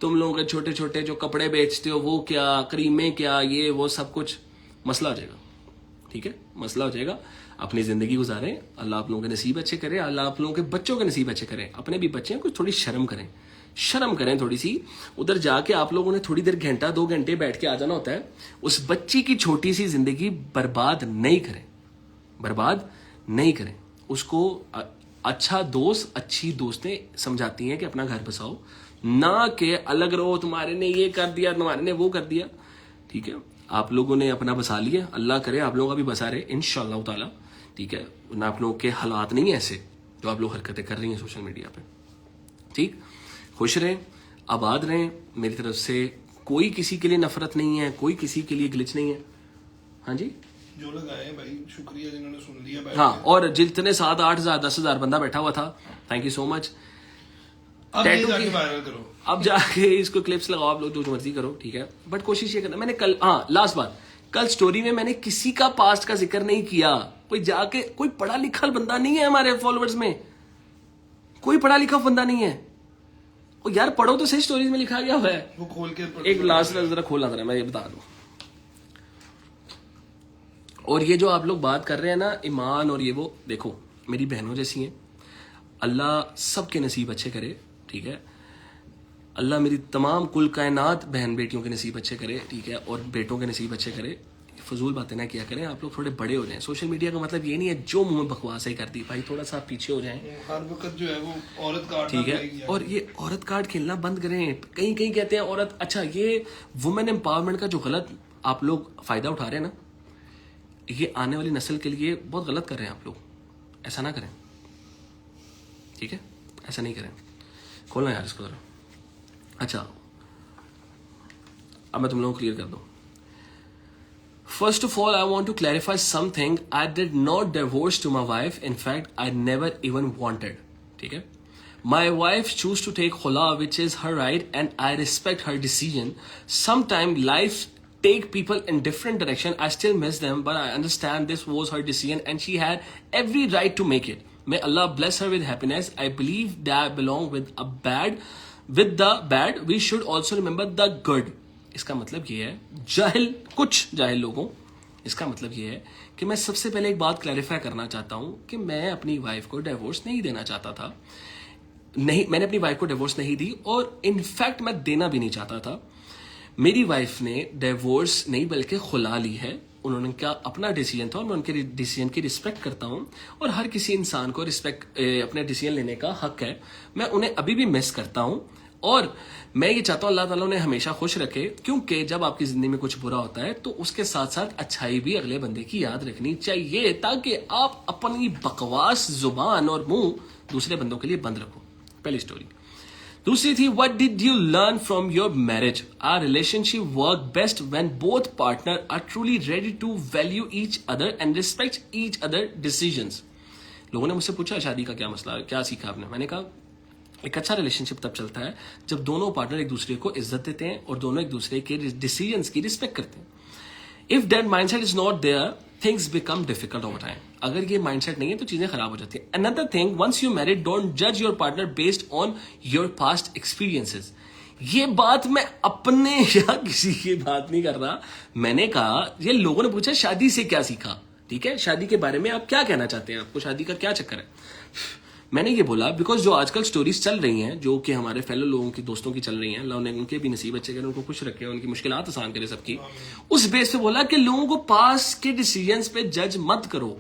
तुम लोगों के छोटे छोटे जो कपड़े बेचते हो वो क्या, क्रीमें क्या, ये वो सब कुछ मसला हो जाएगा, ठीक है, मसला हो जाएगा। अपनी जिंदगी गुजारें, अल्लाह आप लोगों के नसीब अच्छे करे, अल्लाह आप लोगों के बच्चों के नसीब अच्छे करें, अपने भी बच्चे हैं, कुछ थोड़ी शर्म करें, शर्म करें थोड़ी सी। उधर जाके आप लोगों ने थोड़ी देर, घंटा 2 घंटे बैठ के आ जाना होता है, उस बच्ची की छोटी सी जिंदगी बर्बाद नहीं करें, बर्बाद नहीं करें उसको। अच्छा दोस्त, अच्छी दोस्तें समझाती हैं कि अपना घर बसाओ, ना कि अलग रहो, तुम्हारे ने ये कर दिया, तुम्हारे ने वो कर दिया, ठीक है। आप लोगों ने अपना बसा लिया, अल्लाह करे आप लोगों का भी बसा रहे इंशाअल्लाह ताला, ठीक है ना। आप लोगों के हालात नहीं है ऐसे जो आप लोग हरकतें कर रही हैं सोशल मीडिया पे, ठीक। खुश रहें, आबाद रहें, मेरी तरफ से कोई किसी के लिए नफरत नहीं है, कोई किसी के लिए ग्लिच नहीं है। हाँ जी, जो लोग आए भाई, शुक्रिया जिन्होंने सुन लिया। हाँ, और जितने 7, 8 हजार 10 हजार बंदा बैठा हुआ था, thank you so much. Tattoo की वायरल करो, अब जाके इसको क्लिप्स लगाओ, आप लोग जो मर्जी करो, ठीक है। बट कोशिश ये करना, मैंने कल, हाँ लास्ट बात, कल स्टोरी में मैंने किसी का पास्ट का जिक्र नहीं किया। कोई जाके, कोई पढ़ा लिखा बंदा नहीं है हमारे फॉलोअर्स में, कोई पढ़ा लिखा बंदा नहीं है। ओ यार पढ़ो तो सही, स्टोरीज में लिखा गया हुआ है, वो खोल के एक लास्ट जरा खोलना था, मैं ये बता दूं। और ये जो आप लोग बात कर रहे हैं ना ईमान और ये वो, देखो मेरी बहनों जैसी हैं, अल्लाह सबके नसीब अच्छे करे, ठीक है। अल्लाह मेरी तमाम कुल कायनात बहन बेटियों के नसीब अच्छे करे, ठीक है, और बेटों के नसीब अच्छे करे। फजूल बातें ना किया करें, आप लोग थोड़े बड़े हो जाएं। सोशल मीडिया का मतलब ये नहीं है जो मुंह में बकवास ही कर दी, भाई थोड़ा सा पीछे हो जाएं, हर वक्त जो है वो औरत कार्ड, ठीक है। और ये औरत कार्ड खेलना बंद करें। कहीं कहीं कहते हैं औरत, अच्छा ये वुमेन एम्पावरमेंट का जो गलत आप लोग फायदा उठा रहे हैं ना, ये आने वाली नस्ल के लिए बहुत गलत कर रहे हैं आप लोग, ऐसा ना करें, ठीक है, ऐसा नहीं करें। खोलना यार इसको जरा। अच्छा अब मैं तुम लोगों को क्लियर कर दूं। First of all, I want to clarify something. I did not divorce to my wife. In fact, I never even wanted. ठीक है? My wife chose to take khula, which is her right, and I respect her decision. Sometimes life take people in different direction. I still miss them, but I understand this was her decision, and she had every right to make it. May Allah bless her with happiness. I believe that belong with the bad we should also remember the good. इसका मतलब ये है कुछ जाहिल लोगों, इसका मतलब ये है कि मैं सबसे पहले एक बात क्लैरिफाई करना चाहता हूं कि मैं अपनी वाइफ को डिवोर्स नहीं देना चाहता था। नहीं, मैंने अपनी वाइफ को डिवोर्स नहीं दी और इनफैक्ट मैं देना भी नहीं चाहता था। मेरी वाइफ ने डिवोर्स नहीं बल्कि खुला ली है। उन्होंने क्या अपना डिसीजन था और मैं उनके डिसीजन की रिस्पेक्ट करता हूं और हर किसी इंसान को अपने डिसीजन लेने का हक है। मैं उन्हें अभी भी मिस करता हूं और मैं ये चाहता हूं अल्लाह ताला उन्हें हमेशा खुश रखे, क्योंकि जब आपकी जिंदगी में कुछ बुरा होता है तो उसके साथ साथ अच्छाई भी अगले बंदे की याद रखनी चाहिए, ताकि आप अपनी बकवास जुबान और मुंह दूसरे बंदों के लिए बंद रखो। पहली स्टोरी। दूसरी थी, what did you learn from your marriage? Our relationship work best when both partner are truly ready to value each other and respect each other decisions. लोगों ने मुझसे पूछा शादी का क्या मसला है, क्या सीखा आपने? मैंने कहा एक अच्छा रिलेशनशिप तब चलता है जब दोनों पार्टनर एक दूसरे को इज्जत देते हैं और दोनों एक दूसरे के डिसीजंस की रिस्पेक्ट करते हैं। If that mindset is not there, things become difficult over time. अगर ये माइंडसेट नहीं है तो चीजें खराब हो जाती है। Another thing, once you married don't जज your partner based on your past experiences. ये बात मैं अपने या किसी की बात नहीं कर रहा। मैंने कहा, ये लोगों ने पूछा शादी से क्या सीखा, ठीक है, शादी के बारे में आप क्या कहना चाहते हैं, आपको शादी का क्या चक्कर है? मैंने ये बोला बिकॉज जो आजकल स्टोरीज चल रही हैं, जो कि हमारे फेलो लोगों की, दोस्तों की चल रही हैं, अल्लाह ने उनके भी नसीब अच्छे करे, उनको खुश रखे, उनकी मुश्किलात आसान करे सबकी, उस बेस पे बोला कि लोगों को पास के डिसीजंस पे जज मत करो।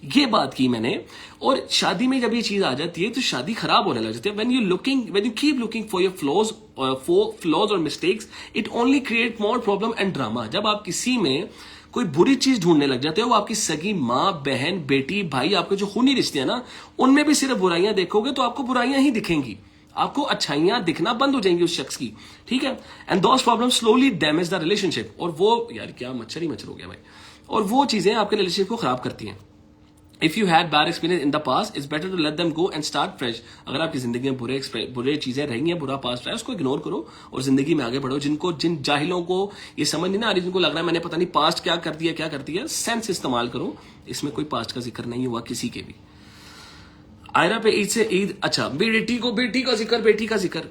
ये बात की मैंने। और शादी में जब ये चीज आ जाती है तो शादी खराब होने लग जाती है। when you keep looking for your flaws or mistakes, it only create more problem and drama। जब आप किसी में कोई बुरी चीज ढूंढने लग जाते हो, वो आपकी सगी माँ, बहन, बेटी, भाई, आपके जो खूनी रिश्ते हैं ना, उनमें भी सिर्फ बुराइयां देखोगे तो आपको बुराइयां ही दिखेंगी, आपको अच्छाइयां दिखना बंद हो जाएंगी उस शख्स की, ठीक है। And those problems slowly damage the relationship. और वो, यार क्या मच्छर ही मच्छर हो गया भाई, और वो चीजें आपके रिलेशनशिप को खराब करती हैं। If you had bad experience in the past, it's better to let them go and start fresh. अगर आपकी जिंदगी में बुरे चीजें रही हैं, बुरा पास्ट रहा है, उसको इग्नोर करो और जिंदगी में आगे बढ़ो। जिन जाहिलों को ये समझ नहीं ना आ रही, जिनको लग रहा है मैंने पता नहीं पास्ट क्या कर दिया, सेंस इस्तेमाल करो। इसमें कोई पास्ट का जिक्र नहीं हुआ किसी के भी। आयरा पे ईद से ईद, अच्छा बेटी का जिक्र।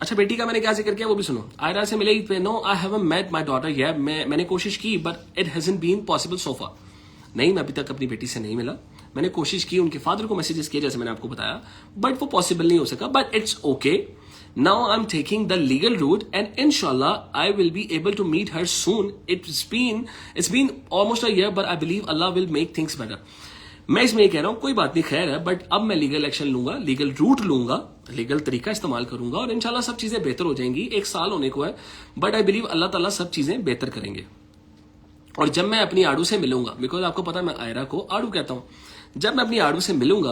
अच्छा बेटी का मैंने क्या जिक्र किया वो भी सुनो। आयरा से मिले ईद पे, no I haven't met my daughter yet. मैंने कोशिश की but it hasn't been possible so far. नहीं, मैं अभी तक अपनी बेटी से नहीं मिला। मैंने कोशिश की, उनके फादर को मैसेजेस किए जैसे मैंने आपको बताया, बट वो पॉसिबल नहीं हो सका। But it's okay, now I am taking the legal route and इंशाल्लाह I will be able to meet her soon. It's been almost a year but I believe Allah will make things better. मैं इसमें ये कह रहा हूं कोई बात नहीं, खैर है, बट अब मैं लीगल एक्शन लूंगा, लीगल रूट लूंगा, लीगल तरीका इस्तेमाल करूंगा और इंशाल्लाह सब चीजें बेहतर हो जाएंगी। 1 साल होने को है, बट आई बिलीव अल्लाह ताला सब चीजें बेहतर करेंगे। और जब मैं अपनी आड़ू से मिलूंगा, बिकॉज आपको पता है मैं आयरा को आड़ू कहता हूं, जब मैं अपनी आड़ू से मिलूंगा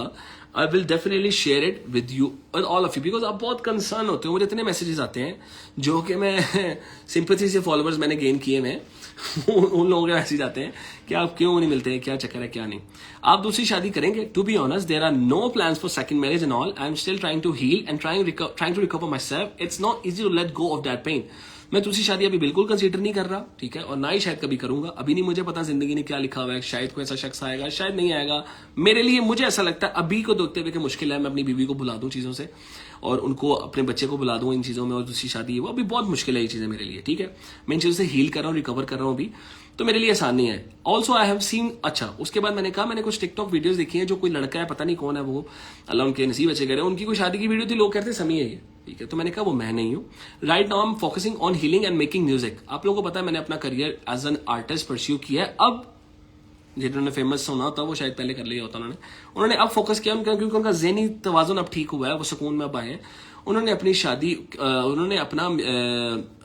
I will definitely share it with you, with all of you, because आप बहुत कंसर्न होते हो। मुझे इतने मैसेजेस आते हैं जो कि मैं सिंपैथी से फॉलोअर्स मैंने गेन किए हैं, उन लोगों के मैसेज आते हैं कि आप क्यों नहीं मिलते हैं, क्या चक्कर है, क्या नहीं। आप दूसरी शादी करेंगे? To be honest there are no plans for second marriage and all. I am still trying to heal and trying to recover myself. It's not easy to let go of that pain. मैं दूसरी शादी अभी बिल्कुल कंसीडर नहीं कर रहा, ठीक है, और ना ही शायद कभी करूंगा। अभी नहीं मुझे पता जिंदगी ने क्या लिखा हुआ है, शायद कोई ऐसा शख्स आएगा, शायद नहीं आएगा। मेरे लिए मुझे ऐसा लगता है अभी को देखते हुए कि मुश्किल है मैं अपनी बीवी को बुला दूं चीजों से और उनको, अपने बच्चे को बुला दूं इन चीजों में, और दूसरी शादी वो अभी बहुत मुश्किल है ये चीजें मेरे लिए, ठीक है। मैं इन चीजों से हील कर रहा हूँ, रिकवर कर रहा हूँ अभी, तो मेरे लिए आसान नहीं है। ऑल्सो आई हैव सीन, अच्छा उसके बाद मैंने कहा मैंने कुछ टिकटॉक वीडियोस देखी है, जो कोई लड़का है, पता नहीं कौन है वो, अल्लाह उनके नसीब अच्छे करे, उनकी कोई शादी की वीडियो थी, लोग कहते समी है ये, ठीक है। तो मैंने कहा वो मैं नहीं हूँ। Right now I am focusing on healing and making music. आप लोगों को पता है मैंने अपना career as an artist pursue किया है। अब जिन्होंने फेमस होना होता वो शायद पहले कर लिया होता उन्होंने अब फोकस किया उनका, क्योंकि उनका ज़हनी तवाज़ुन अब ठीक हुआ है, वो सुकून में अब आए हैं। उन्होंने अपनी शादी, उन्होंने अपना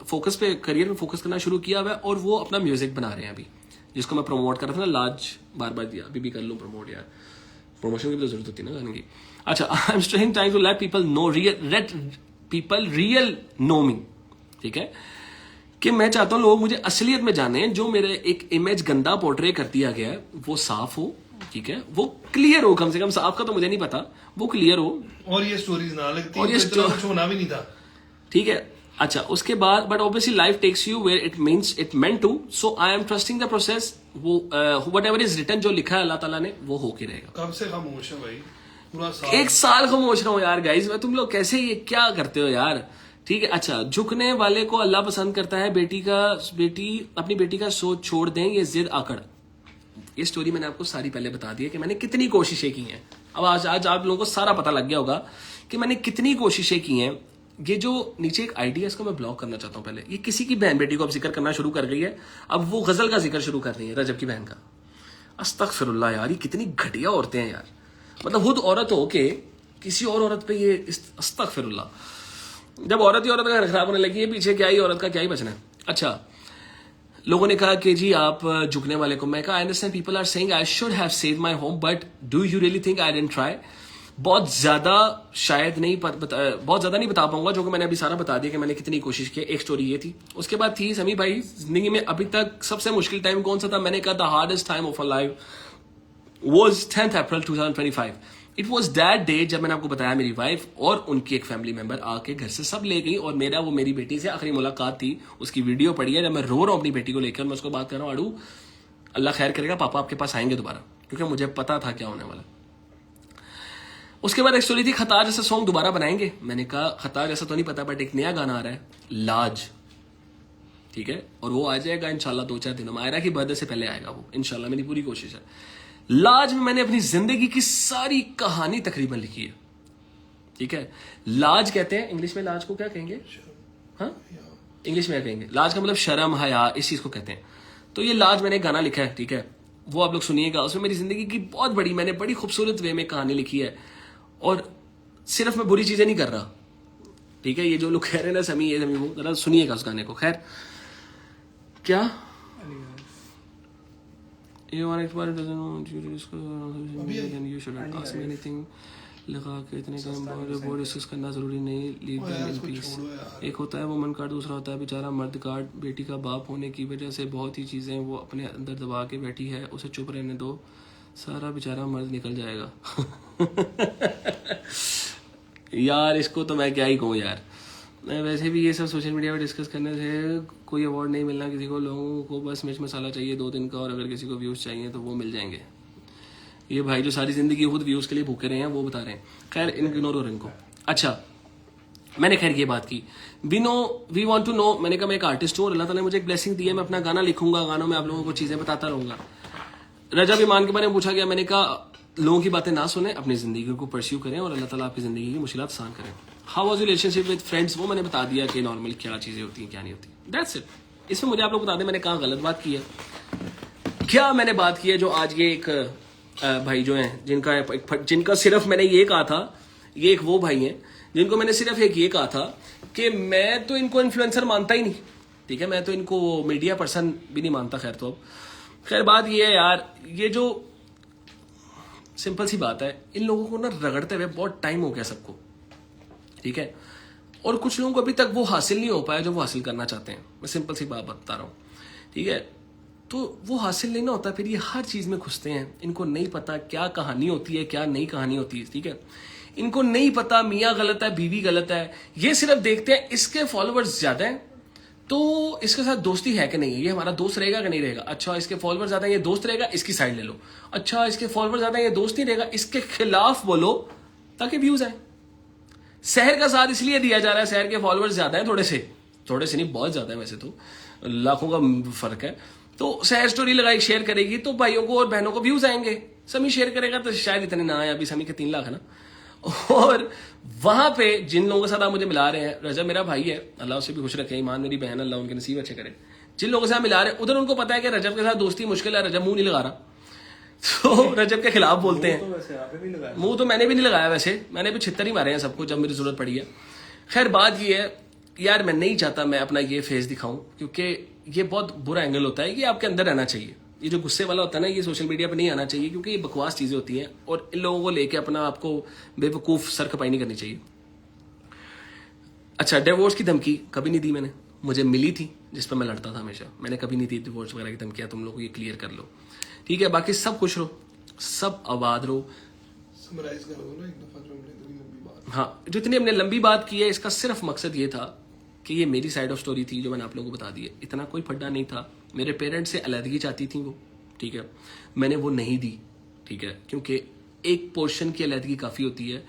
फोकस पे, करियर पे फोकस करना शुरू किया हुआ है और वो अपना म्यूजिक बना रहे हैं अभी, जिसको मैं प्रमोट कर रहा था ना, लाज बार बार दिया, अभी भी कर लूँ प्रमोट, यार प्रमोशन की भी तो जरूरत होती है ना गाने की। अच्छा, I am straying trying to let people real know me, ठीक है, कि मैं चाहता हूं लोग मुझे असलियत में जाने। जो मेरे एक इमेज गंदा पोर्ट्रे कर दिया गया है वो साफ हो, ठीक है, वो क्लियर हो, कम से कम साफ का तो मुझे नहीं पता, वो क्लियर हो और ये स्टोरीज ना लगती, और ये कुछ होना भी नहीं था, ठीक है। अच्छा, उसके बाद but obviously life takes you where it meant to, so I am trusting the process. वो व्हाटएवर इज रिटन, जो लिखा है अल्लाह ताला ने, वो होके रहेगा। कब से खामोश है भाई? पूरा साल 1 साल खामोश रहा हूँ यार गाइस। मैं तुम लोग कैसे ये क्या करते हो यार? ठीक है, अच्छा, झुकने वाले को अल्लाह पसंद करता है, अपनी बेटी का सोच छोड़ दें, ये जिद आकड़। ये स्टोरी मैंने आपको सारी पहले बता दी है कि मैंने कितनी कोशिशें की हैं। अब आज आप लोगों को सारा पता लग गया होगा कि मैंने कितनी कोशिशें की हैं। ये जो नीचे एक आईडी है, इसको मैं ब्लॉक करना चाहता हूं। पहले ये किसी की बहन बेटी को अब जिक्र करना शुरू कर गई है, अब वो गजल का जिक्र शुरू कर रही है, रजब की बहन का। अस्तगफिरुल्लाह यार, ये कितनी घटिया औरतें हैं यार। मतलब खुद औरत हो के किसी और औरत पे ये अस्तगफिरुल्लाह। जब औरत ही औरत का घर खराब होने लगी है, पीछे क्या ही औरत का क्या ही बचना है। अच्छा, लोगों ने कहा कि जी आप झुकने वाले को, मैं कहा I understand people are saying I should have saved my home, but do you really think I didn't try? बहुत ज्यादा शायद नहीं बहुत ज्यादा नहीं बता पाऊंगा, जो कि मैंने अभी सारा बता दिया कि मैंने कितनी कोशिश की। एक स्टोरी ये थी। उसके बाद थी समी भाई, जिंदगी में अभी तक सबसे मुश्किल टाइम कौन सा था? मैंने कहा the hardest time of a life was 10th April 2025। It was that day जब मैंने आपको बताया मेरी वाइफ और उनकी एक फैमिली मेंबर आके घर से सब ले गई, और मेरी बेटी से आखिरी मुलाकात थी। उसकी वीडियो पड़ी है जब मैं रो रहा हूं अपनी बेटी को लेकर। मैं उसको बात कर रहा हूं, आड़ू अल्लाह खैर करेगा, पापा आपके पास आएंगे दोबारा, क्योंकि मुझे पता था क्या होने वाला। उसके बाद एक स्टोरी थी, खतार जैसा सॉन्ग दोबारा बनाएंगे। मैंने कहा खतार जैसा तो नहीं पता, बट एक नया गाना आ रहा है, लाज, ठीक है, और वो आ जाएगा इंशाल्लाह 2-4 दिनों में। आयरा की बर्थडे से पहले आएगा वो इंशाल्लाह, मेरी पूरी कोशिश है। लाज में मैंने अपनी जिंदगी की सारी कहानी तकरीबन लिखी है, ठीक है। लाज कहते हैं इंग्लिश में, लाज को क्या कहेंगे? हाँ, इंग्लिश में क्या कहेंगे? लाज का मतलब शर्म, हया, इस चीज को कहते हैं। तो ये लाज मैंने गाना लिखा है, ठीक है, वो आप लोग सुनिएगा। उसमें मेरी जिंदगी की मैंने बड़ी खूबसूरत वे में कहानी लिखी है, और सिर्फ मैं बुरी चीजें नहीं कर रहा, ठीक है। ये जो लोग कह रहे हैं ना समी ये समी वो, जरा सुनिएगा उस गाने को। खैर, क्या You want it, but it doesn't want you to discuss and you shouldn't ask me anything. लगा के इतने काम वो डिस्कस करना जरूरी नहीं, लीव देम इन पीस। एक होता है वुमन कार्ड, दूसरा होता है बेचारा मर्द कार्ड। बेटी का बाप होने की वजह से बहुत ही चीजें वो अपने अंदर दबा के बैठी है, उसे चुप रहने दो, सारा बेचारा मर्द निकल जाएगा। यार इसको तो मैं क्या ही कहूँ यार। वैसे भी ये सब सोशल मीडिया पे डिस्कस करने से कोई अवार्ड नहीं मिलना किसी को। लोगों को बस मिर्च मसाला चाहिए 2 दिन का, और अगर किसी को व्यूज चाहिए तो वो मिल जाएंगे। ये भाई जो सारी जिंदगी खुद व्यूज के लिए भूखे रहे हैं वो बता रहे हैं। खैर इग्नोर हो इनको। अच्छा, मैंने खैर ये बात की, वी वांट टू नो। मैंने कहा मैं एक आर्टिस्ट हूँ और अल्लाह ताला ने मुझे एक ब्लेसिंग दी है, मैं अपना गाना लिखूंगा, गानों में आप लोगों को चीजें बताता रहूंगा। रजब ईमान के बारे में पूछा गया, मैंने कहा लोगों की बातें ना सुने, अपनी जिंदगी को परस्यू करें और अल्लाह ताला आपकी जिंदगी की मुश्किलात आसान करें। How was your relationship with friends, वो मैंने बता दिया कि नॉर्मल क्या चीजें होती हैं क्या नहीं होती, दैट्स इट। इसमें मुझे आप लोग बता दें मैंने कहाँ गलत बात की है, क्या मैंने बात की है जो आज ये एक भाई जो हैं जिनका सिर्फ मैंने ये कहा था, ये एक वो भाई हैं जिनको मैंने सिर्फ एक ये कहा था कि मैं तो इनको इन्फ्लुएंसर मानता ही नहीं, ठीक है, मैं तो इनको मीडिया पर्सन भी नहीं मानता। खैर, तो अब खैर बात ये है यार, ये जो सिंपल सी बात है, इन लोगों को ना रगड़ते हुए बहुत टाइम हो गया सबको, ठीक है, और कुछ लोगों को अभी तक वो हासिल नहीं हो पाया जो वो हासिल करना चाहते हैं। मैं सिंपल सी बात बता रहा हूँ, ठीक है, तो वो हासिल नहीं ना होता, फिर ये हर चीज में घुसते हैं। इनको नहीं पता क्या कहानी होती है क्या नहीं कहानी होती है, ठीक है, इनको नहीं पता मियाँ गलत है बीवी गलत है, ये सिर्फ देखते हैं इसके फॉलोअर्स ज्यादा हैं तो इसके साथ दोस्ती है कि नहीं है, ये हमारा दोस्त रहेगा कि नहीं रहेगा। अच्छा इसके फॉलोअर ज्यादा है, ये दोस्त रहेगा, इसकी साइड ले लो। अच्छा इसके फॉलोअर ज्यादा है, ये दोस्त नहीं रहेगा, इसके खिलाफ बोलो ताकि व्यूज आए। शहर का साथ इसलिए दिया जा रहा है, शहर के फॉलोअर्स ज्यादा है, थोड़े से नहीं बहुत ज्यादा है, वैसे तो लाखों का फर्क है। तो शहर स्टोरी लगाई शेयर करेगी तो भाइयों को और बहनों को व्यूज आएंगे, समी शेयर करेगा तो शायद इतने ना आए, अभी समी के 3 लाख है ना। और वहां पे जिन लोगों के साथ आप मुझे मिला रहे हैं, रजब मेरा भाई है, अल्लाह उसे भी खुश रखे, ईमान मेरी बहन, अल्लाह उनके नसीब अच्छे करे। जिन लोगों के साथ मिला रहे हैं उधर उनको पता है कि रजब के साथ दोस्ती मुश्किल है, रजब मुंह नहीं लगा रहा, तो रजब के खिलाफ बोलते हैं। मुंह तो मैंने भी नहीं लगाया, वैसे मैंने भी 76 ही मारे हैं सबको जब मेरी जरूरत पड़ी है। खैर बात ये है यार, मैं नहीं चाहता मैं अपना ये फेस दिखाऊं, क्योंकि ये बहुत बुरा एंगल होता है, ये आपके अंदर रहना चाहिए। ये जो गुस्से वाला होता है ना, ये सोशल मीडिया पे नहीं आना चाहिए, क्योंकि ये बकवास चीजें होती हैं और इन लोगों को लेके अपना आपको बेवकूफ सर खपाई नहीं करनी चाहिए। अच्छा, डिवोर्स की धमकी कभी नहीं दी मैंने, मुझे मिली थी जिस पर मैं लड़ता था हमेशा, मैंने कभी नहीं दी डिवोर्स वगैरह की धमकियां, तुम लोग को ये क्लियर कर लो, ठीक है। बाकी सब खुश रहो, सब आबाद रहो। समराइज करो ना एक दफा जो हमने इतनी लंबी बात। हाँ, जो इतनी हमने लंबी बात की है, इसका सिर्फ मकसद ये था कि ये मेरी साइड ऑफ स्टोरी थी जो मैंने आप लोगों को बता दी है। इतना कोई फड्डा नहीं था। मेरे पेरेंट्स से अलहदगी चाहती थी वो, ठीक है, मैंने वो नहीं दी, ठीक है, क्योंकि एक पोर्शन की अलहदगी काफ़ी होती है।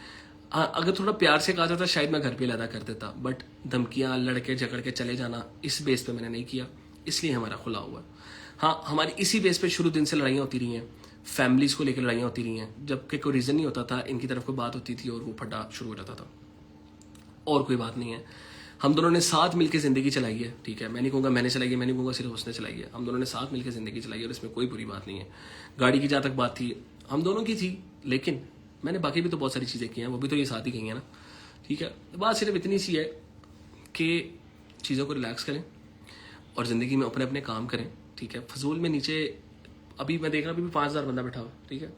अगर थोड़ा प्यार से कहा जाता शायद मैं घर पे अलहदा कर देता, बट धमकियाँ, लड़के झगड़ के चले जाना, इस बेस पे मैंने नहीं किया, इसलिए हमारा खुला हुआ है। हाँ, हमारी इसी बेस पे शुरू दिन से लड़ाइयाँ होती रही हैं, फैमिलीज़ को लेकर लड़ाइयाँ होती रही हैं, जबकि कोई रीज़न नहीं होता था, इनकी तरफ कोई बात होती थी और वो फटा शुरू हो जाता था, और कोई बात नहीं है। हम दोनों ने साथ मिलकर ज़िंदगी चलाई है, ठीक है। मैं नहीं कहूँगा मैंने चलाई है, मैं नहीं कहूँगा सिर्फ उसने चलाई है, हम दोनों ने साथ मिलकर ज़िंदगी चलाई है और इसमें कोई बुरी बात नहीं है। गाड़ी की जहाँ तक बात थी, हम दोनों की थी, लेकिन मैंने बाकी भी तो बहुत सारी चीज़ें की हैं, वो भी तो ये साथ ही गई हैं ना, ठीक है। बात सिर्फ इतनी सी है कि चीज़ों को रिलैक्स करें और ज़िंदगी में अपने अपने काम करें, ठीक है। फजूल में नीचे अभी मैं देख रहा हूँ अभी भी 5,000 बंदा बैठा हुआ, ठीक है।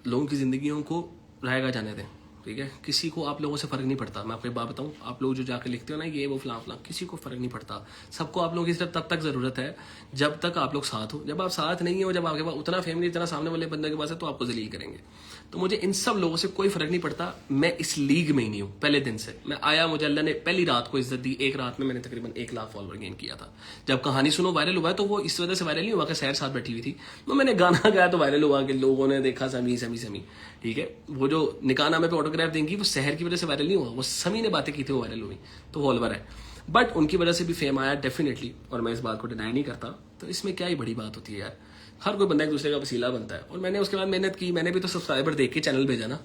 लोगों की ज़िंदगियों को रहेगा जाने दें, ठीक है। किसी को आप लोगों से फ़र्क नहीं पड़ता। मैं आपको एक बात बताऊं, आप लोग जो जाकर लिखते हो ना ये वो फलां फलां, किसी को फ़र्क नहीं पड़ता। सबको आप लोगों की सिर्फ तब तक ज़रूरत है जब तक आप लोग साथ हो। जब आप साथ नहीं हो, जब आपके पास उतना फैमिली, इतना सामने वाले बंदे के पास है, तो आपको जलील करेंगे। तो मुझे इन सब लोगों से कोई फ़र्क नहीं पड़ता। मैं इस लीग में ही नहीं हूँ पहले दिन से। मैं आया, मुझे अल्लाह ने पहली रात को इज्जत दी। एक रात में मैंने तकरीबन 1 लाख फॉलोवर गेन किया था। जब कहानी सुनो वायरल हुआ है तो वो इस वजह से वायरल नहीं हुआ कि सैर साथ बैठी हुई थी, तो मैंने गाना गाया तो वायरल हुआ कि लोगों ने देखा समी समी समी, ठीक है। वो जो निकाह नामे पे ऑटोग्राफ देंगी वो शहर की वजह से वायरल नहीं हुआ, वो समी ने बातें की थी वो वायरल हुई, तो फॉलोवर है। बट उनकी वजह से भी फेम आया डेफिनेटली, और मैं इस बात को डिनाई नहीं करता। तो इसमें क्या ही बड़ी बात होती है यार, हर कोई बंदा एक दूसरे का वसीला बनता है। और मैंने उसके बाद मेहनत की, मैंने भी तो सब्सक्राइबर देख के चैनल भेजा ना,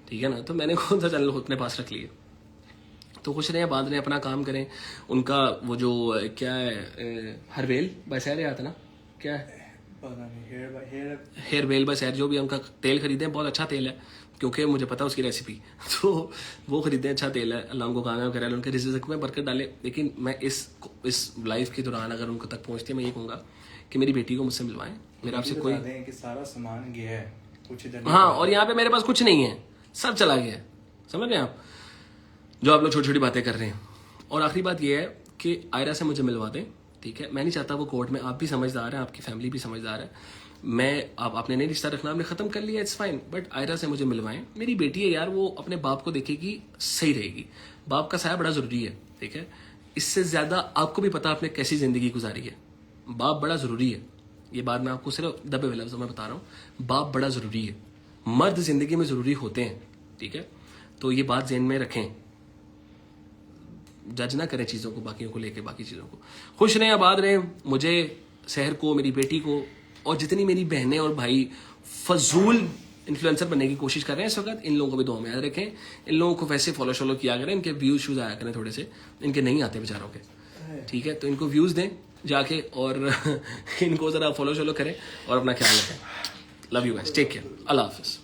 ठीक है ना। तो मैंने कौन सा चैनल अपने पास रख लिया। तो खुश रहें, बाद में अपना काम करें। उनका वो जो क्या है हरवेल बसैर आता ना, क्या है हेयर वेल बसैर, जो भी उनका तेल खरीदें, बहुत अच्छा तेल है, क्योंकि मुझे पता है उसकी रेसिपी। तो वो खरीदें, अच्छा तेल है, अल्लाह उनको कामयाब करे, उनके रिज़्क़ में बरकत डाले। लेकिन मैं इस लाइफ के दौरान अगर उनको तक पहुँचती है, मैं ये कहूँगा कि मेरी बेटी को मुझसे मिलवाएं। मेरा आपसे कोई कि सारा सामान गया है कुछ इधर, हाँ, और यहाँ पे मेरे पास कुछ नहीं है, सब चला गया है, समझ रहे हैं आप, जो आप लोग छोटी छोटी बातें कर रहे हैं। और आखिरी बात ये है कि आयरा से मुझे मिलवा दें, ठीक है। मैं नहीं चाहता वो कोर्ट में, आप भी समझदार हैं, आपकी फैमिली भी समझदार है। मैं आपने नहीं रिश्ता रखना, आपने ख़त्म कर लिया, इट्स फाइन, बट आयरा से मुझे मिलवाएं। मेरी बेटी है यार, वो अपने बाप को देखेगी, सही रहेगी। बाप का साया बड़ा ज़रूरी है, ठीक है। इससे ज़्यादा आपको भी पता आपने कैसी ज़िंदगी गुजारी है, बाप बड़ा ज़रूरी है। ये बात मैं आपको सिर्फ दबे हुए लफ्ज़ों में बता रहा हूँ, बाप बड़ा ज़रूरी है। मर्द ज़िंदगी में ज़रूरी होते हैं, ठीक है। तो ये बात ज़हन में रखें, जज ना करें चीज़ों को, बाकियों को लेके, बाकी चीज़ों को। खुश रहें, आबाद रहें। मुझे, शहर को, मेरी बेटी को, और जितनी मेरी बहनें और भाई फजूल इन्फ्लुएंसर बनने की कोशिश कर रहे हैं इस वक्त, इन लोगों को भी दुआ में याद रखें। इन लोगों को वैसे फॉलो शॉलो किया करें, इनके व्यूज शूज आया करें थोड़े से, इनके नहीं आते बेचारों के, ठीक है। तो इनको व्यूज दें जाके, और इनको ज़रा फॉलो शॉलो करें और अपना ख्याल रखें। Love you guys, take care, अल्लाह हाफिज़।